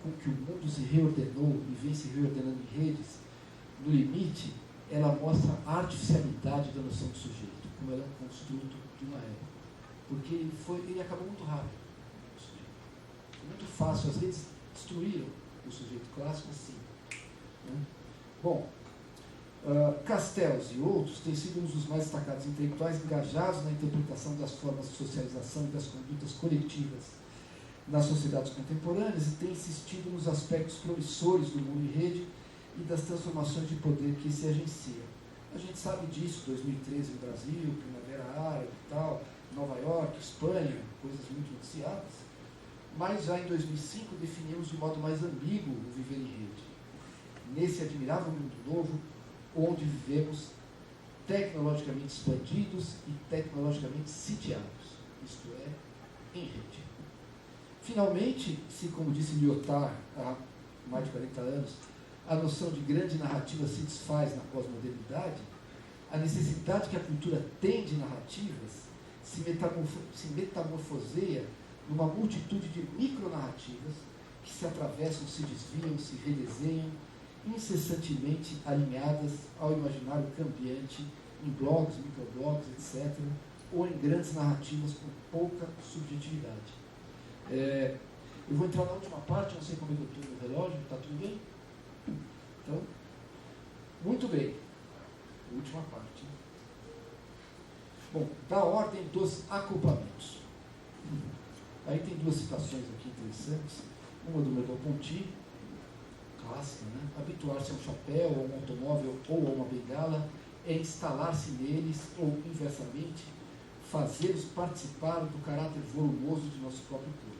com que o mundo se reordenou e vem se reordenando em redes, no limite, ela mostra a artificialidade da noção de sujeito, como ela é um construto de uma época. Porque ele acabou muito rápido. Muito fácil. As redes destruíram o sujeito clássico assim. Né? Bom, Castells e outros têm sido um dos mais destacados intelectuais engajados na interpretação das formas de socialização e das condutas coletivas nas sociedades contemporâneas e têm insistido nos aspectos promissores do mundo em rede e das transformações de poder que se agenciam. A gente sabe disso, 2013 no Brasil, Primavera Árabe e tal, Nova York, Espanha, coisas muito noticiadas, mas já em 2005 definimos de modo mais ambíguo o viver em rede. Nesse admirável mundo novo, onde vivemos tecnologicamente expandidos e tecnologicamente sitiados, isto é, em rede. Finalmente, se, como disse Lyotard há mais de 40 anos, a noção de grande narrativa se desfaz na pós-modernidade, a necessidade que a cultura tem de narrativas se metamorfoseia numa multitude de micronarrativas que se atravessam, se desviam, se redesenham, incessantemente alinhadas ao imaginário cambiante em blogs, microblogs, etc., ou em grandes narrativas com pouca subjetividade. Eu vou entrar na última parte, não sei como é que eu estou no relógio, está tudo bem? Então, muito bem. Última parte. Bom, da ordem dos acoplamentos. Aí tem duas citações aqui interessantes. Uma do Merleau-Ponty, clássica, né? Habituar-se a um chapéu, a um automóvel ou a uma bengala é instalar-se neles ou, inversamente, fazê-los participar do caráter volumoso de nosso próprio corpo.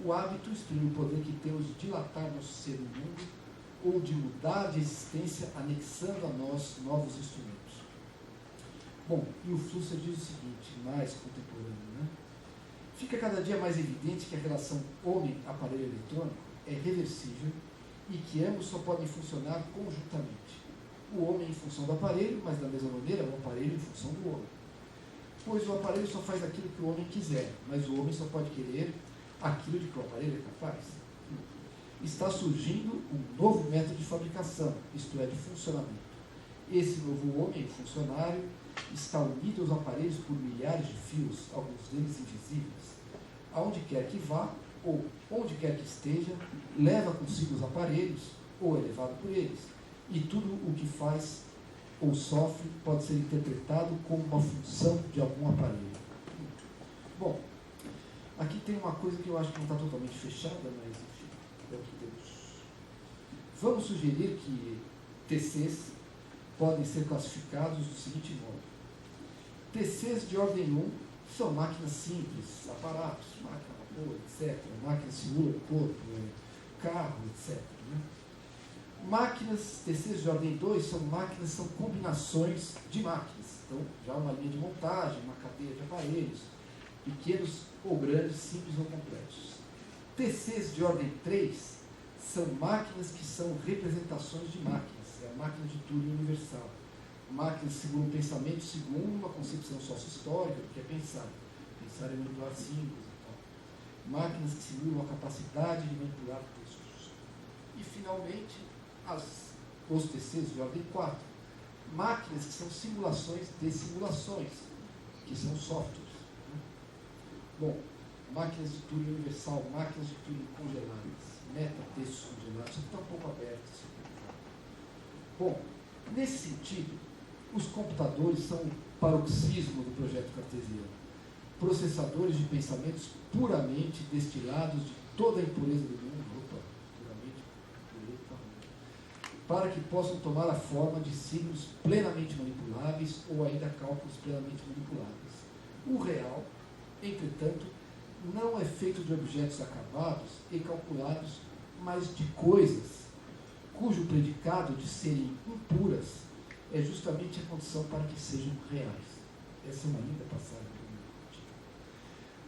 O hábito exprime o poder que temos de dilatar nosso ser no mundo ou de mudar de existência anexando a nós novos instrumentos. Bom, e o Flusser diz o seguinte, mais contemporâneo, né? Fica cada dia mais evidente que a relação homem-aparelho eletrônico é reversível e que ambos só podem funcionar conjuntamente. O homem em função do aparelho, mas da mesma maneira o aparelho em função do homem. Pois o aparelho só faz aquilo que o homem quiser, mas o homem só pode querer aquilo de que o aparelho é capaz. Está surgindo um novo método de fabricação, isto é, de funcionamento. Esse novo homem, funcionário, está unido aos aparelhos por milhares de fios, alguns deles invisíveis. Aonde quer que vá, ou onde quer que esteja, leva consigo os aparelhos, ou é levado por eles. E tudo o que faz ou sofre pode ser interpretado como uma função de algum aparelho. Bom, aqui tem uma coisa que eu acho que não está totalmente fechada, mas enfim, é o que temos. Vamos sugerir que TCs podem ser classificados do seguinte modo. TCs de ordem 1 são máquinas simples, aparatos, máquina a vapor, etc. Máquina simula o corpo, carro, etc. Né? Máquinas, TCs de ordem 2 são máquinas, são combinações de máquinas. Então, já uma linha de montagem, uma cadeia de aparelhos. pequenos ou grandes, simples ou complexos. TCs de ordem 3 são máquinas que são representações de máquinas, é a máquina de Turing universal. Máquinas que simulam pensamento segundo uma concepção sócio-histórica, que é pensar. Pensar é manipular símbolos e tal. Máquinas que simulam a capacidade de manipular textos. E, finalmente, os TCs de ordem 4. Máquinas que são simulações de simulações, que são softwares. Bom, máquinas de Turing universal, máquinas de Turing congeladas, metatextos congelados, isso está um pouco aberto. Bom, nesse sentido, os computadores são o paroxismo do projeto cartesiano, processadores de pensamentos puramente destilados de toda a impureza do mundo, para que possam tomar a forma de signos plenamente manipuláveis ou ainda cálculos plenamente manipuláveis. O real, entretanto, não é feito de objetos acabados e calculados, mas de coisas cujo predicado de serem impuras é justamente a condição para que sejam reais. Essa é uma linda passagem.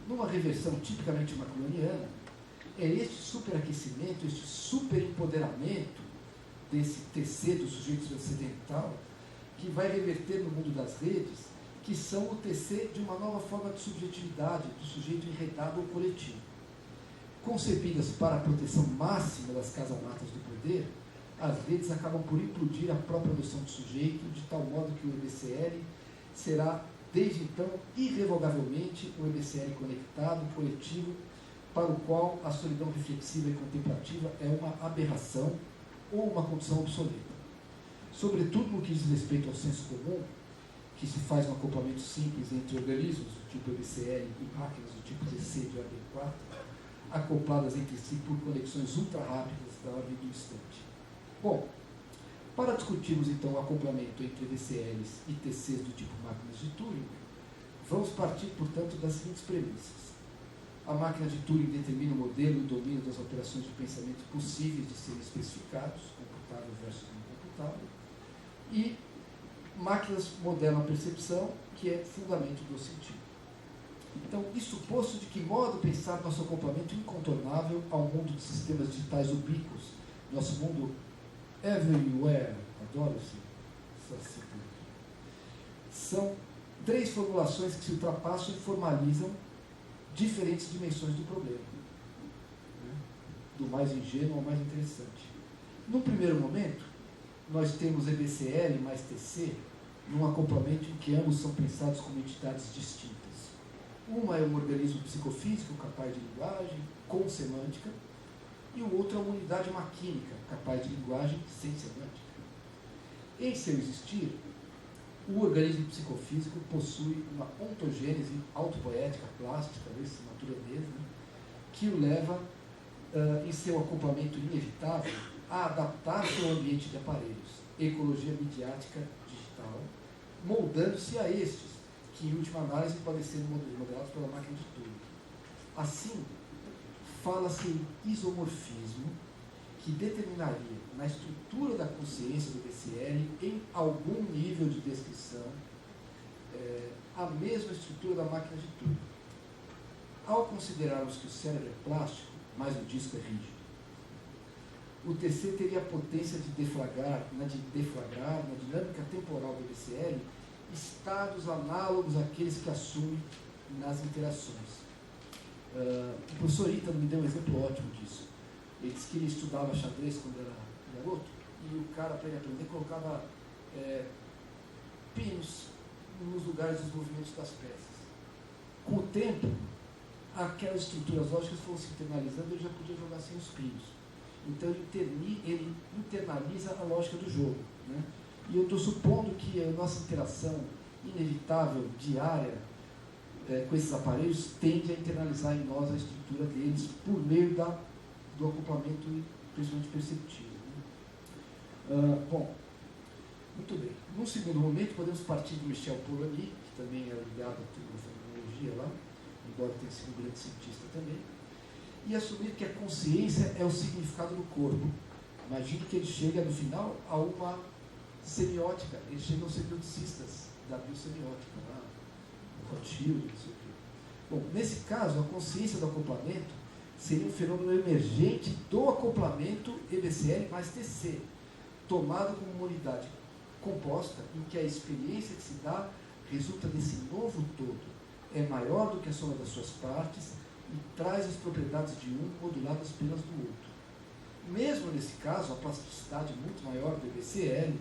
Numa reversão tipicamente macroniana, é este superaquecimento, este superempoderamento desse TC do sujeito transcendental que vai reverter no mundo das redes, que são o TC de uma nova forma de subjetividade do sujeito enredado ou coletivo. Concebidas para a proteção máxima das casamatas do poder, as redes acabam por implodir a própria noção de sujeito, de tal modo que o EBCL será, desde então, irrevogavelmente um EBCL conectado, coletivo, para o qual a solidão reflexiva e contemplativa é uma aberração ou uma condição obsoleta. Sobretudo no que diz respeito ao senso comum, que se faz um acoplamento simples entre organismos do tipo EBCL e máquinas do tipo TC de ordem 4, acopladas entre si por conexões ultra-rápidas da ordem do instante. Bom, para discutirmos então o acoplamento entre EBCLs e TCs do tipo máquinas de Turing, vamos partir, portanto, das seguintes premissas. A máquina de Turing determina o modelo e o domínio das operações de pensamento possíveis de serem especificados, computável versus não computável, e máquinas modelam a percepção, que é fundamento do sentido. Então, isso posto, de que modo pensar nosso acoplamento incontornável ao mundo de sistemas digitais ubíquos, nosso mundo everywhere, adoro essa cita. São 3 formulações que se ultrapassam e formalizam diferentes dimensões do problema, né? Do mais ingênuo ao mais interessante. No primeiro momento, nós temos EBCL mais TC num acoplamento em que ambos são pensados como entidades distintas. Uma é um organismo psicofísico capaz de linguagem, com semântica, e o outro é uma unidade maquínica capaz de linguagem sem semântica. Em seu existir, o organismo psicofísico possui uma ontogênese autopoética, plástica, essa natureza, né, que o leva, em seu acoplamento inevitável, a adaptar-se ao ambiente de aparelhos, ecologia midiática digital, moldando-se a estes, que em última análise podem ser modelados pela máquina de Turing. Assim, fala-se em isomorfismo, que determinaria na estrutura da consciência do BCL, em algum nível de descrição, a mesma estrutura da máquina de Turing. Ao considerarmos que o cérebro é plástico, mas o disco é rígido, o TC teria a potência de deflagrar na dinâmica temporal do BCL, estados análogos àqueles que assume nas interações. O professor Ítalo me deu um exemplo ótimo disso. Ele disse que ele estudava xadrez quando era garoto, e o cara, para ele aprender, colocava pinos nos lugares dos movimentos das peças. Com o tempo, aquelas estruturas lógicas foram se internalizando e ele já podia jogar sem os pinos. Então ele internaliza a lógica do jogo, né? E eu estou supondo que a nossa interação inevitável, diária, com esses aparelhos, tende a internalizar em nós a estrutura deles por meio do acoplamento, principalmente perceptivo. Né? Bom, muito bem. Num segundo momento, podemos partir de Michel Polanyi, que também é ligado à fenomenologia lá, embora tenha sido um grande cientista também, e assumir que a consciência é o significado do corpo. Imagine que ele chega, no final, a uma semiótica. Eles chegam a ser biologicistas da biosemiótica, lá, Rothschild, não sei o quê. Bom, nesse caso, a consciência do acoplamento seria um fenômeno emergente do acoplamento EBCL mais TC, tomado como uma unidade composta em que a experiência que se dá resulta desse novo todo, é maior do que a soma das suas partes e traz as propriedades de um moduladas pelas do outro. Mesmo nesse caso, a plasticidade muito maior do EBCL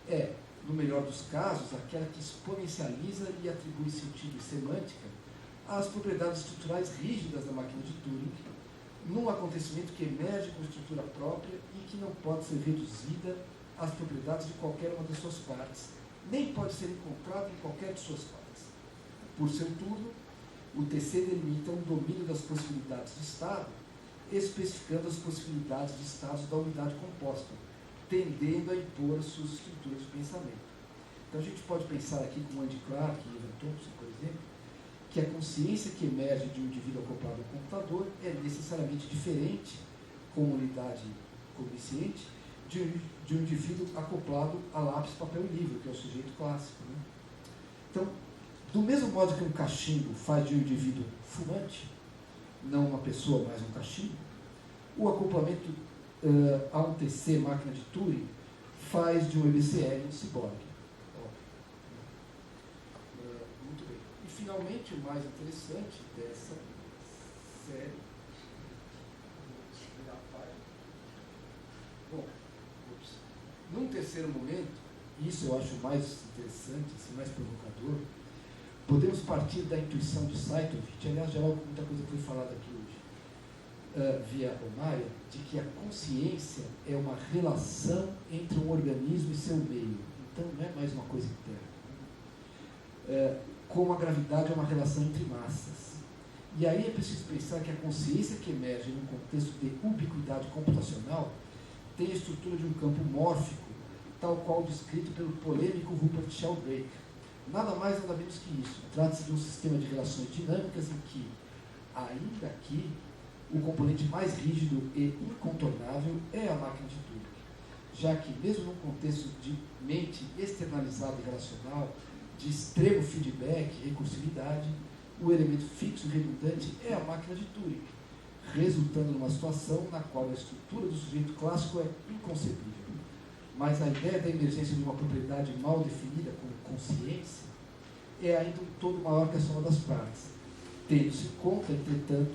é, no melhor dos casos, aquela que exponencializa e atribui sentido e semântica às propriedades estruturais rígidas da máquina de Turing, num acontecimento que emerge com estrutura própria e que não pode ser reduzida às propriedades de qualquer uma das suas partes, nem pode ser encontrada em qualquer de suas partes. Por seu turno, o TC delimita um domínio das possibilidades de estado, especificando as possibilidades de estados da unidade composta, tendendo a impor as suas estruturas de pensamento. Então a gente pode pensar aqui com Andy Clark e Ivan Thompson, por exemplo, que a consciência que emerge de um indivíduo acoplado ao computador é necessariamente diferente, como unidade cognosciente, de um indivíduo acoplado a lápis, papel e livro, que é o sujeito clássico. Né? Então, do mesmo modo que um cachimbo faz de um indivíduo fumante, não uma pessoa, mas um cachimbo, o acoplamento a um TC máquina de Turing faz de um EBCL um ciborgue. Muito bem. E, finalmente, o mais interessante dessa série... Bom, num terceiro momento, isso eu acho mais interessante, assim, mais provocador, podemos partir da intuição de Saitovich, aliás, já muita coisa foi falada aqui hoje, via Omaia, de que a consciência é uma relação entre um organismo e seu meio. Então, não é mais uma coisa interna. Como a gravidade é uma relação entre massas. E aí é preciso pensar que a consciência que emerge num contexto de ubiquidade computacional tem a estrutura de um campo mórfico, tal qual descrito pelo polêmico Rupert Sheldrake. Nada mais, nada menos que isso. Trata-se de um sistema de relações dinâmicas em que, ainda aqui, o componente mais rígido e incontornável é a máquina de Turing, já que, mesmo num contexto de mente externalizada e relacional, de extremo feedback e recursividade, o elemento fixo e redundante é a máquina de Turing, resultando numa situação na qual a estrutura do sujeito clássico é inconcebível. Mas a ideia da emergência de uma propriedade mal definida como consciência é ainda um todo maior que a soma das partes, tendo-se em conta, entretanto,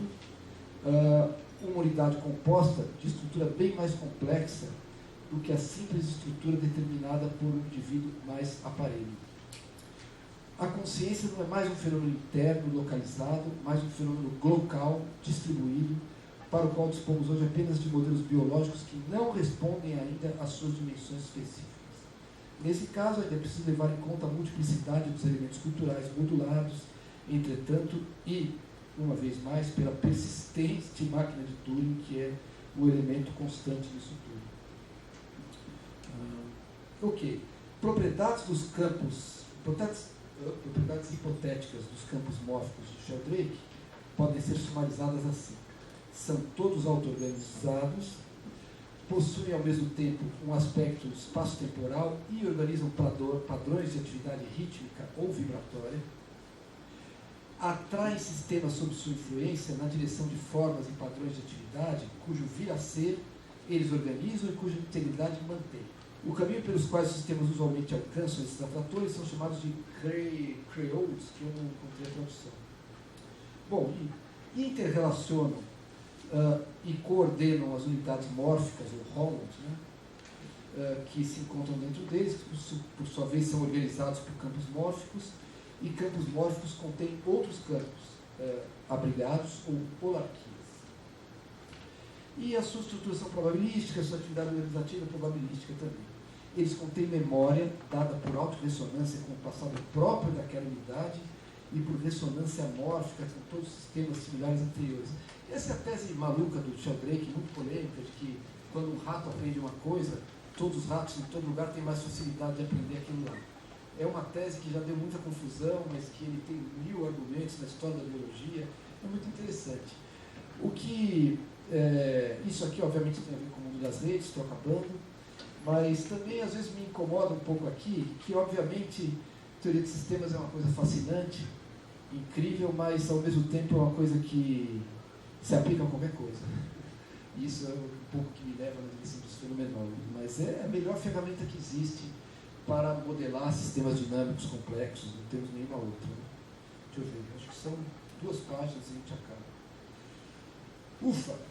uma unidade composta de estrutura bem mais complexa do que a simples estrutura determinada por um indivíduo mais aparelho. A consciência não é mais um fenômeno interno, localizado, mas um fenômeno glocal, distribuído, para o qual dispomos hoje apenas de modelos biológicos que não respondem ainda às suas dimensões específicas. Nesse caso, ainda é preciso levar em conta a multiplicidade dos elementos culturais modulados, entretanto, e, uma vez mais, pela persistente máquina de Turing, que é o elemento constante disso tudo. Ok. Propriedades dos campos, propriedades hipotéticas dos campos mórficos de Sheldrake podem ser sumarizadas assim. São todos auto-organizados, possuem ao mesmo tempo um aspecto espaço-temporal e organizam padrões de atividade rítmica ou vibratória, atraem sistemas sob sua influência na direção de formas e padrões de atividade cujo vir a ser eles organizam e cuja integridade mantém. O caminho pelos quais os sistemas usualmente alcançam esses atratores são chamados de creoles, que eu não encontrei a tradução. Bom, e interrelacionam e coordenam as unidades mórficas, ou holons, né, que se encontram dentro deles, que por sua vez são organizados por campos mórficos, e campos mórficos contêm outros campos abrigados ou holarquias. E as suas estruturas são probabilísticas, sua atividade organizativa é probabilística também. Eles contêm memória dada por autorressonância com o passado próprio daquela unidade e por ressonância amórfica com todos os sistemas similares anteriores. Essa é a tese maluca do Sheldrake, muito polêmica, de que quando um rato aprende uma coisa, todos os ratos em todo lugar têm mais facilidade de aprender aquilo lá. É uma tese que já deu muita confusão, mas que ele tem 1000 argumentos na história da biologia, é muito interessante. O que isso aqui obviamente tem a ver com o mundo das redes, estou acabando, mas também às vezes me incomoda um pouco aqui, que obviamente teoria de sistemas é uma coisa fascinante, incrível, mas ao mesmo tempo é uma coisa que se aplica a qualquer coisa. Isso é um pouco que me leva na direção dos fenomenólogos, mas é a melhor ferramenta que existe para modelar sistemas dinâmicos complexos, não temos nenhuma outra. Né? Deixa eu ver, acho que são 2 páginas e a gente acaba. Ufa!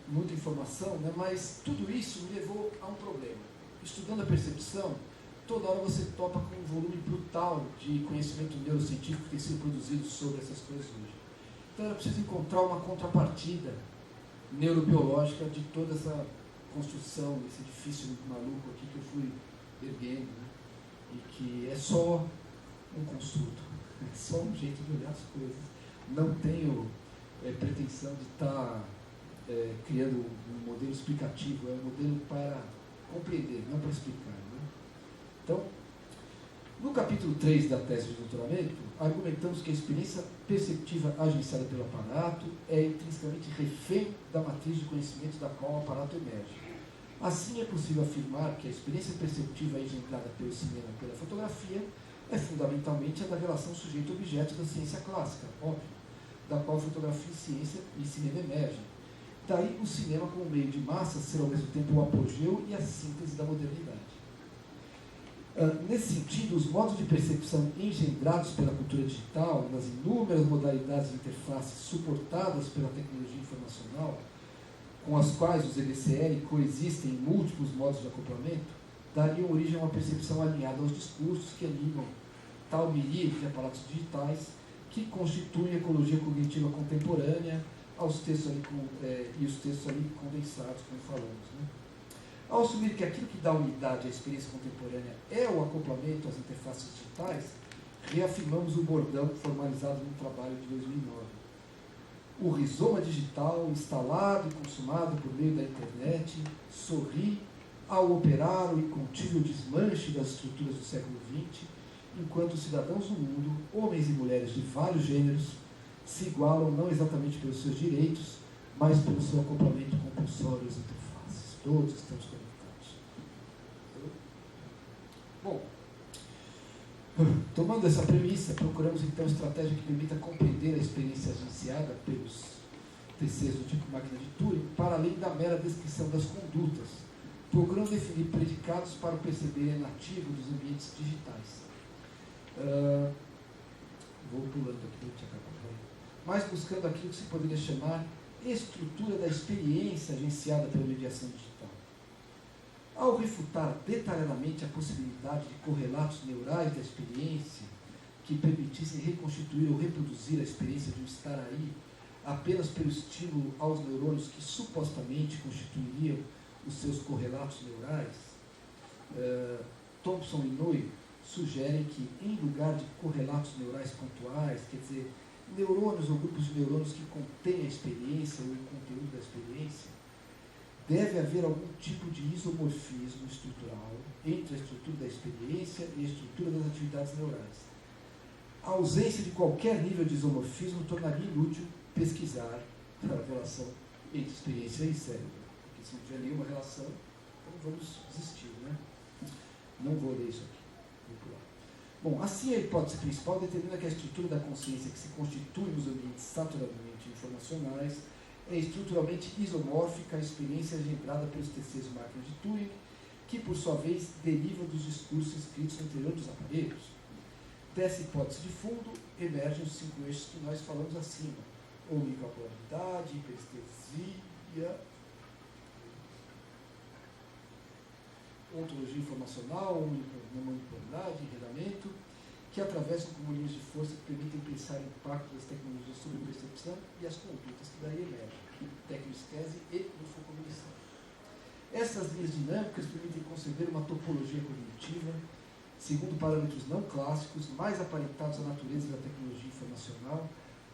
Muita informação, né? Mas tudo isso me levou a um problema. Estudando a percepção, toda hora você topa com um volume brutal de conhecimento neurocientífico que tem sido produzido sobre essas coisas hoje. Então era preciso encontrar uma contrapartida neurobiológica de toda essa construção, esse edifício maluco aqui que eu fui erguendo, né? E que é só um construto, é só um jeito de olhar as coisas. Não tenho pretensão de estar criando um modelo explicativo, é um modelo para compreender, não para explicar. Né? Então, no capítulo 3 da tese de doutoramento, argumentamos que a experiência perceptiva agenciada pelo aparato é intrinsecamente refém da matriz de conhecimento da qual o aparato emerge. Assim, é possível afirmar que a experiência perceptiva engendrada pelo cinema e pela fotografia é fundamentalmente a da relação sujeito-objeto da ciência clássica, óbvio, da qual fotografia e cinema emergem. Daí o cinema como meio de massa ser ao mesmo tempo o apogeu e a síntese da modernidade. Nesse sentido, os modos de percepção engendrados pela cultura digital, nas inúmeras modalidades de interface suportadas pela tecnologia informacional, com as quais os EBCL coexistem em múltiplos modos de acoplamento, dariam origem a uma percepção alinhada aos discursos que animam tal miríade de aparatos digitais que constituem a ecologia cognitiva contemporânea aos textos ali e os textos ali condensados, como falamos. Né? Ao assumir que aquilo que dá unidade à experiência contemporânea é o acoplamento às interfaces digitais, reafirmamos o bordão formalizado no trabalho de 2009. O rizoma digital, instalado e consumado por meio da internet, sorri ao operar o incontível desmanche das estruturas do século XX, enquanto os cidadãos do mundo, homens e mulheres de vários gêneros, se igualam não exatamente pelos seus direitos, mas pelo seu acoplamento compulsório às interfaces. Todos estamos conectados. Bom, tomando essa premissa, procuramos então estratégia que permita compreender a experiência agenciada pelos TCs do tipo máquina de Turing, para além da mera descrição das condutas, procurando definir predicados para o perceber nativo dos ambientes digitais. Vou pulando aqui, não tinha acabado. Mas buscando aquilo que se poderia chamar estrutura da experiência agenciada pela mediação digital. Ao refutar detalhadamente a possibilidade de correlatos neurais da experiência que permitissem reconstituir ou reproduzir a experiência de um estar aí apenas pelo estímulo aos neurônios que supostamente constituiriam os seus correlatos neurais, Thompson e Noy sugerem que, em lugar de correlatos neurais pontuais, quer dizer, neurônios ou grupos de neurônios que contêm a experiência ou o conteúdo da experiência, deve haver algum tipo de isomorfismo estrutural entre a estrutura da experiência e a estrutura das atividades neurais. A ausência de qualquer nível de isomorfismo tornaria inútil pesquisar a relação entre experiência e cérebro. Porque se não tiver nenhuma relação, então vamos desistir, né? Não vou ler isso aqui. Vou pular. Bom, assim a hipótese principal determina que a estrutura da consciência que se constitui nos ambientes saturadamente informacionais é estruturalmente isomórfica à experiência engendrada pelos TCs de máquinas de Turing, que por sua vez deriva dos discursos escritos no interior dos aparelhos. Dessa hipótese de fundo emergem os 5 eixos que nós falamos acima: omnicapabilidade, hiperestesia, ontologia informacional, manipularidade, enredamento, que atravessam como linhas de força que permitem pensar o impacto das tecnologias sobre a percepção e as condutas que daí emergem, tecnoestese e infocognição. Essas linhas dinâmicas permitem conceber uma topologia cognitiva, segundo parâmetros não clássicos, mais aparentados à natureza da tecnologia informacional,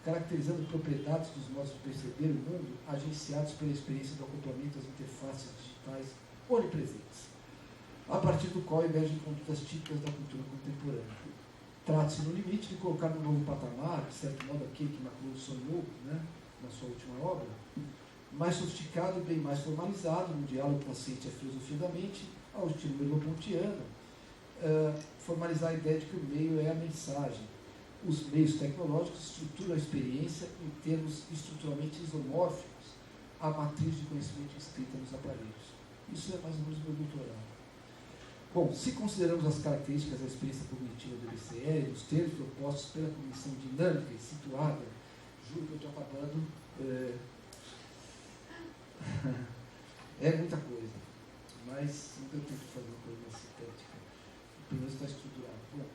caracterizando propriedades dos modos de perceber o mundo agenciados pela experiência do acoplamento às interfaces digitais onipresentes, a partir do qual emergem condutas típicas da cultura contemporânea. Trata-se, no limite, de colocar no novo patamar, de certo modo aquele que McLuhan sonhou, né, na sua última obra, mais sofisticado e bem mais formalizado, no diálogo consciente à filosofia da mente, ao estilo merleau-pontiano, formalizar a ideia de que o meio é a mensagem, os meios tecnológicos estruturam a experiência em termos estruturalmente isomórficos à matriz de conhecimento inscrita nos aparelhos. Isso é mais ou menos o meu doutorado. Bom, se consideramos as características da experiência cognitiva do EBCL, os termos propostos pela cognição dinâmica e situada, juro que eu estou acabando, é muita coisa, mas não deu tempo de fazer uma coisa mais sintética. Pelo menos está estruturado. Bom,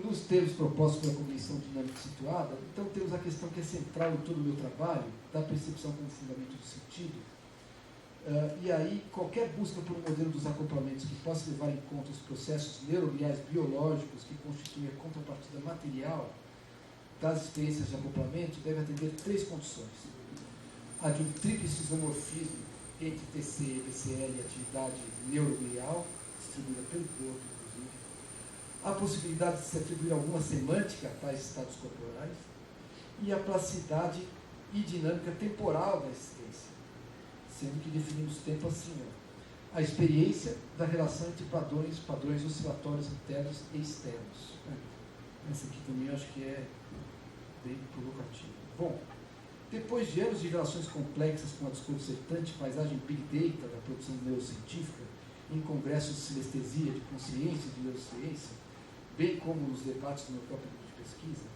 nos termos propostos pela cognição dinâmica e situada, então temos a questão que é central em todo o meu trabalho, da percepção como fundamento do sentido. E aí, qualquer busca por um modelo dos acoplamentos que possa levar em conta os processos neurogliais biológicos que constituem a contrapartida material das experiências de acoplamento deve atender 3 condições. A de um tríplice isomorfismo entre TC, EBCL e atividade neuroglial, distribuída pelo corpo, inclusive. A possibilidade de se atribuir alguma semântica a tais estados corporais. E a plasticidade e dinâmica temporal da existência, sendo que definimos tempo assim, a experiência da relação entre padrões oscilatórios internos e externos. Essa aqui também eu acho que é bem provocativa. Bom, depois de anos de relações complexas com a desconcertante paisagem Big Data da produção neurocientífica, em congressos de sinestesia, de consciência e de neurociência, bem como nos debates do meu próprio grupo de pesquisa,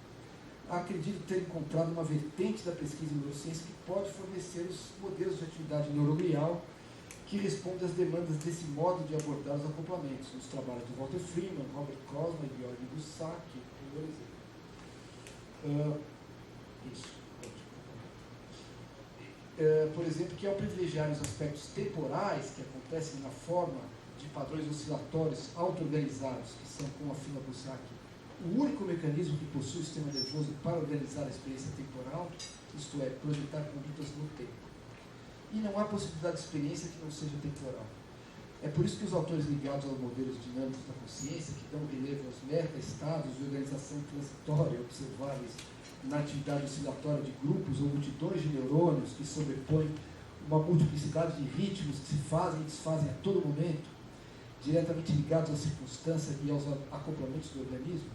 acredito ter encontrado uma vertente da pesquisa em neurociência que pode fornecer os modelos de atividade neuroglial que respondem às demandas desse modo de abordar os acoplamentos, nos trabalhos de Walter Freeman, Robert Cosma e Georg Boussac, por exemplo. Por exemplo, que ao privilegiar os aspectos temporais que acontecem na forma de padrões oscilatórios auto-organizados, que são, como afirma Boussac, o único mecanismo que possui o sistema nervoso para organizar a experiência temporal, isto é, projetar condutas no tempo. E não há possibilidade de experiência que não seja temporal. É por isso que os autores ligados aos modelos dinâmicos da consciência, que dão relevo aos meta-estados de organização transitória observáveis na atividade oscilatória de grupos ou multidões de neurônios que sobrepõem uma multiplicidade de ritmos que se fazem e desfazem a todo momento, diretamente ligados à circunstância e aos acoplamentos do organismo,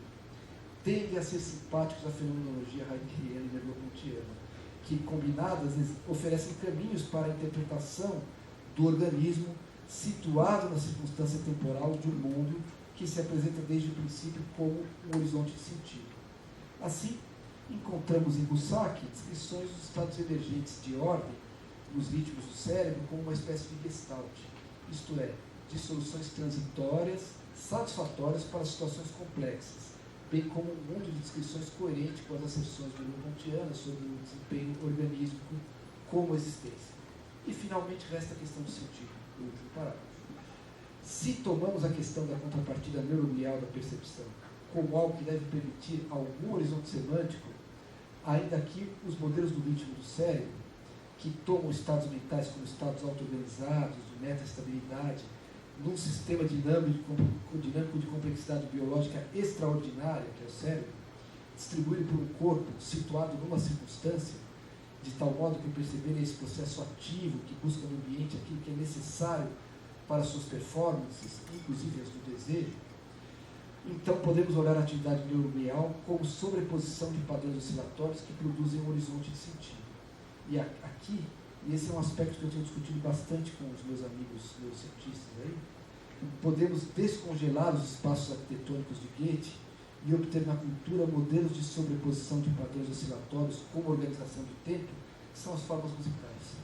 tendem a ser simpáticos à fenomenologia heideggeriana e merleau-pontiana, que, combinadas, oferecem caminhos para a interpretação do organismo situado na circunstância temporal de um mundo que se apresenta desde o princípio como um horizonte de sentido. Assim, encontramos em Boussac descrições dos estados emergentes de ordem nos ritmos do cérebro como uma espécie de gestalt, isto é, de soluções transitórias, satisfatórias para situações complexas, bem como um mundo de descrições coerente com as asserções merleau-pontianas sobre o desempenho organístico como existência. E, finalmente, resta a questão do sentido, o último parágrafo. Se tomamos a questão da contrapartida neuroglial da percepção como algo que deve permitir algum horizonte semântico, ainda que os modelos do ritmo do cérebro, que tomam estados mentais como estados auto-organizados, de meta-estabilidade, num sistema dinâmico de complexidade biológica extraordinária, que é o cérebro, distribuído por um corpo situado numa circunstância, de tal modo que perceberem esse processo ativo que busca no ambiente aquilo que é necessário para suas performances, inclusive as do desejo, então podemos olhar a atividade neuroglial como sobreposição de padrões oscilatórios que produzem um horizonte de sentido. E aqui, e esse é um aspecto que eu tenho discutido bastante com os meus amigos neurocientistas aí, podemos descongelar os espaços arquitetônicos de Goethe e obter na cultura modelos de sobreposição de padrões oscilatórios como organização do tempo, que são as formas musicais.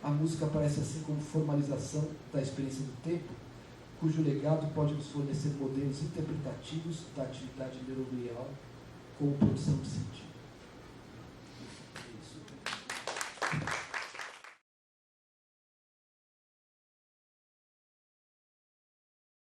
A música aparece assim como formalização da experiência do tempo, cujo legado pode nos fornecer modelos interpretativos da atividade neuroglial como produção de sentido.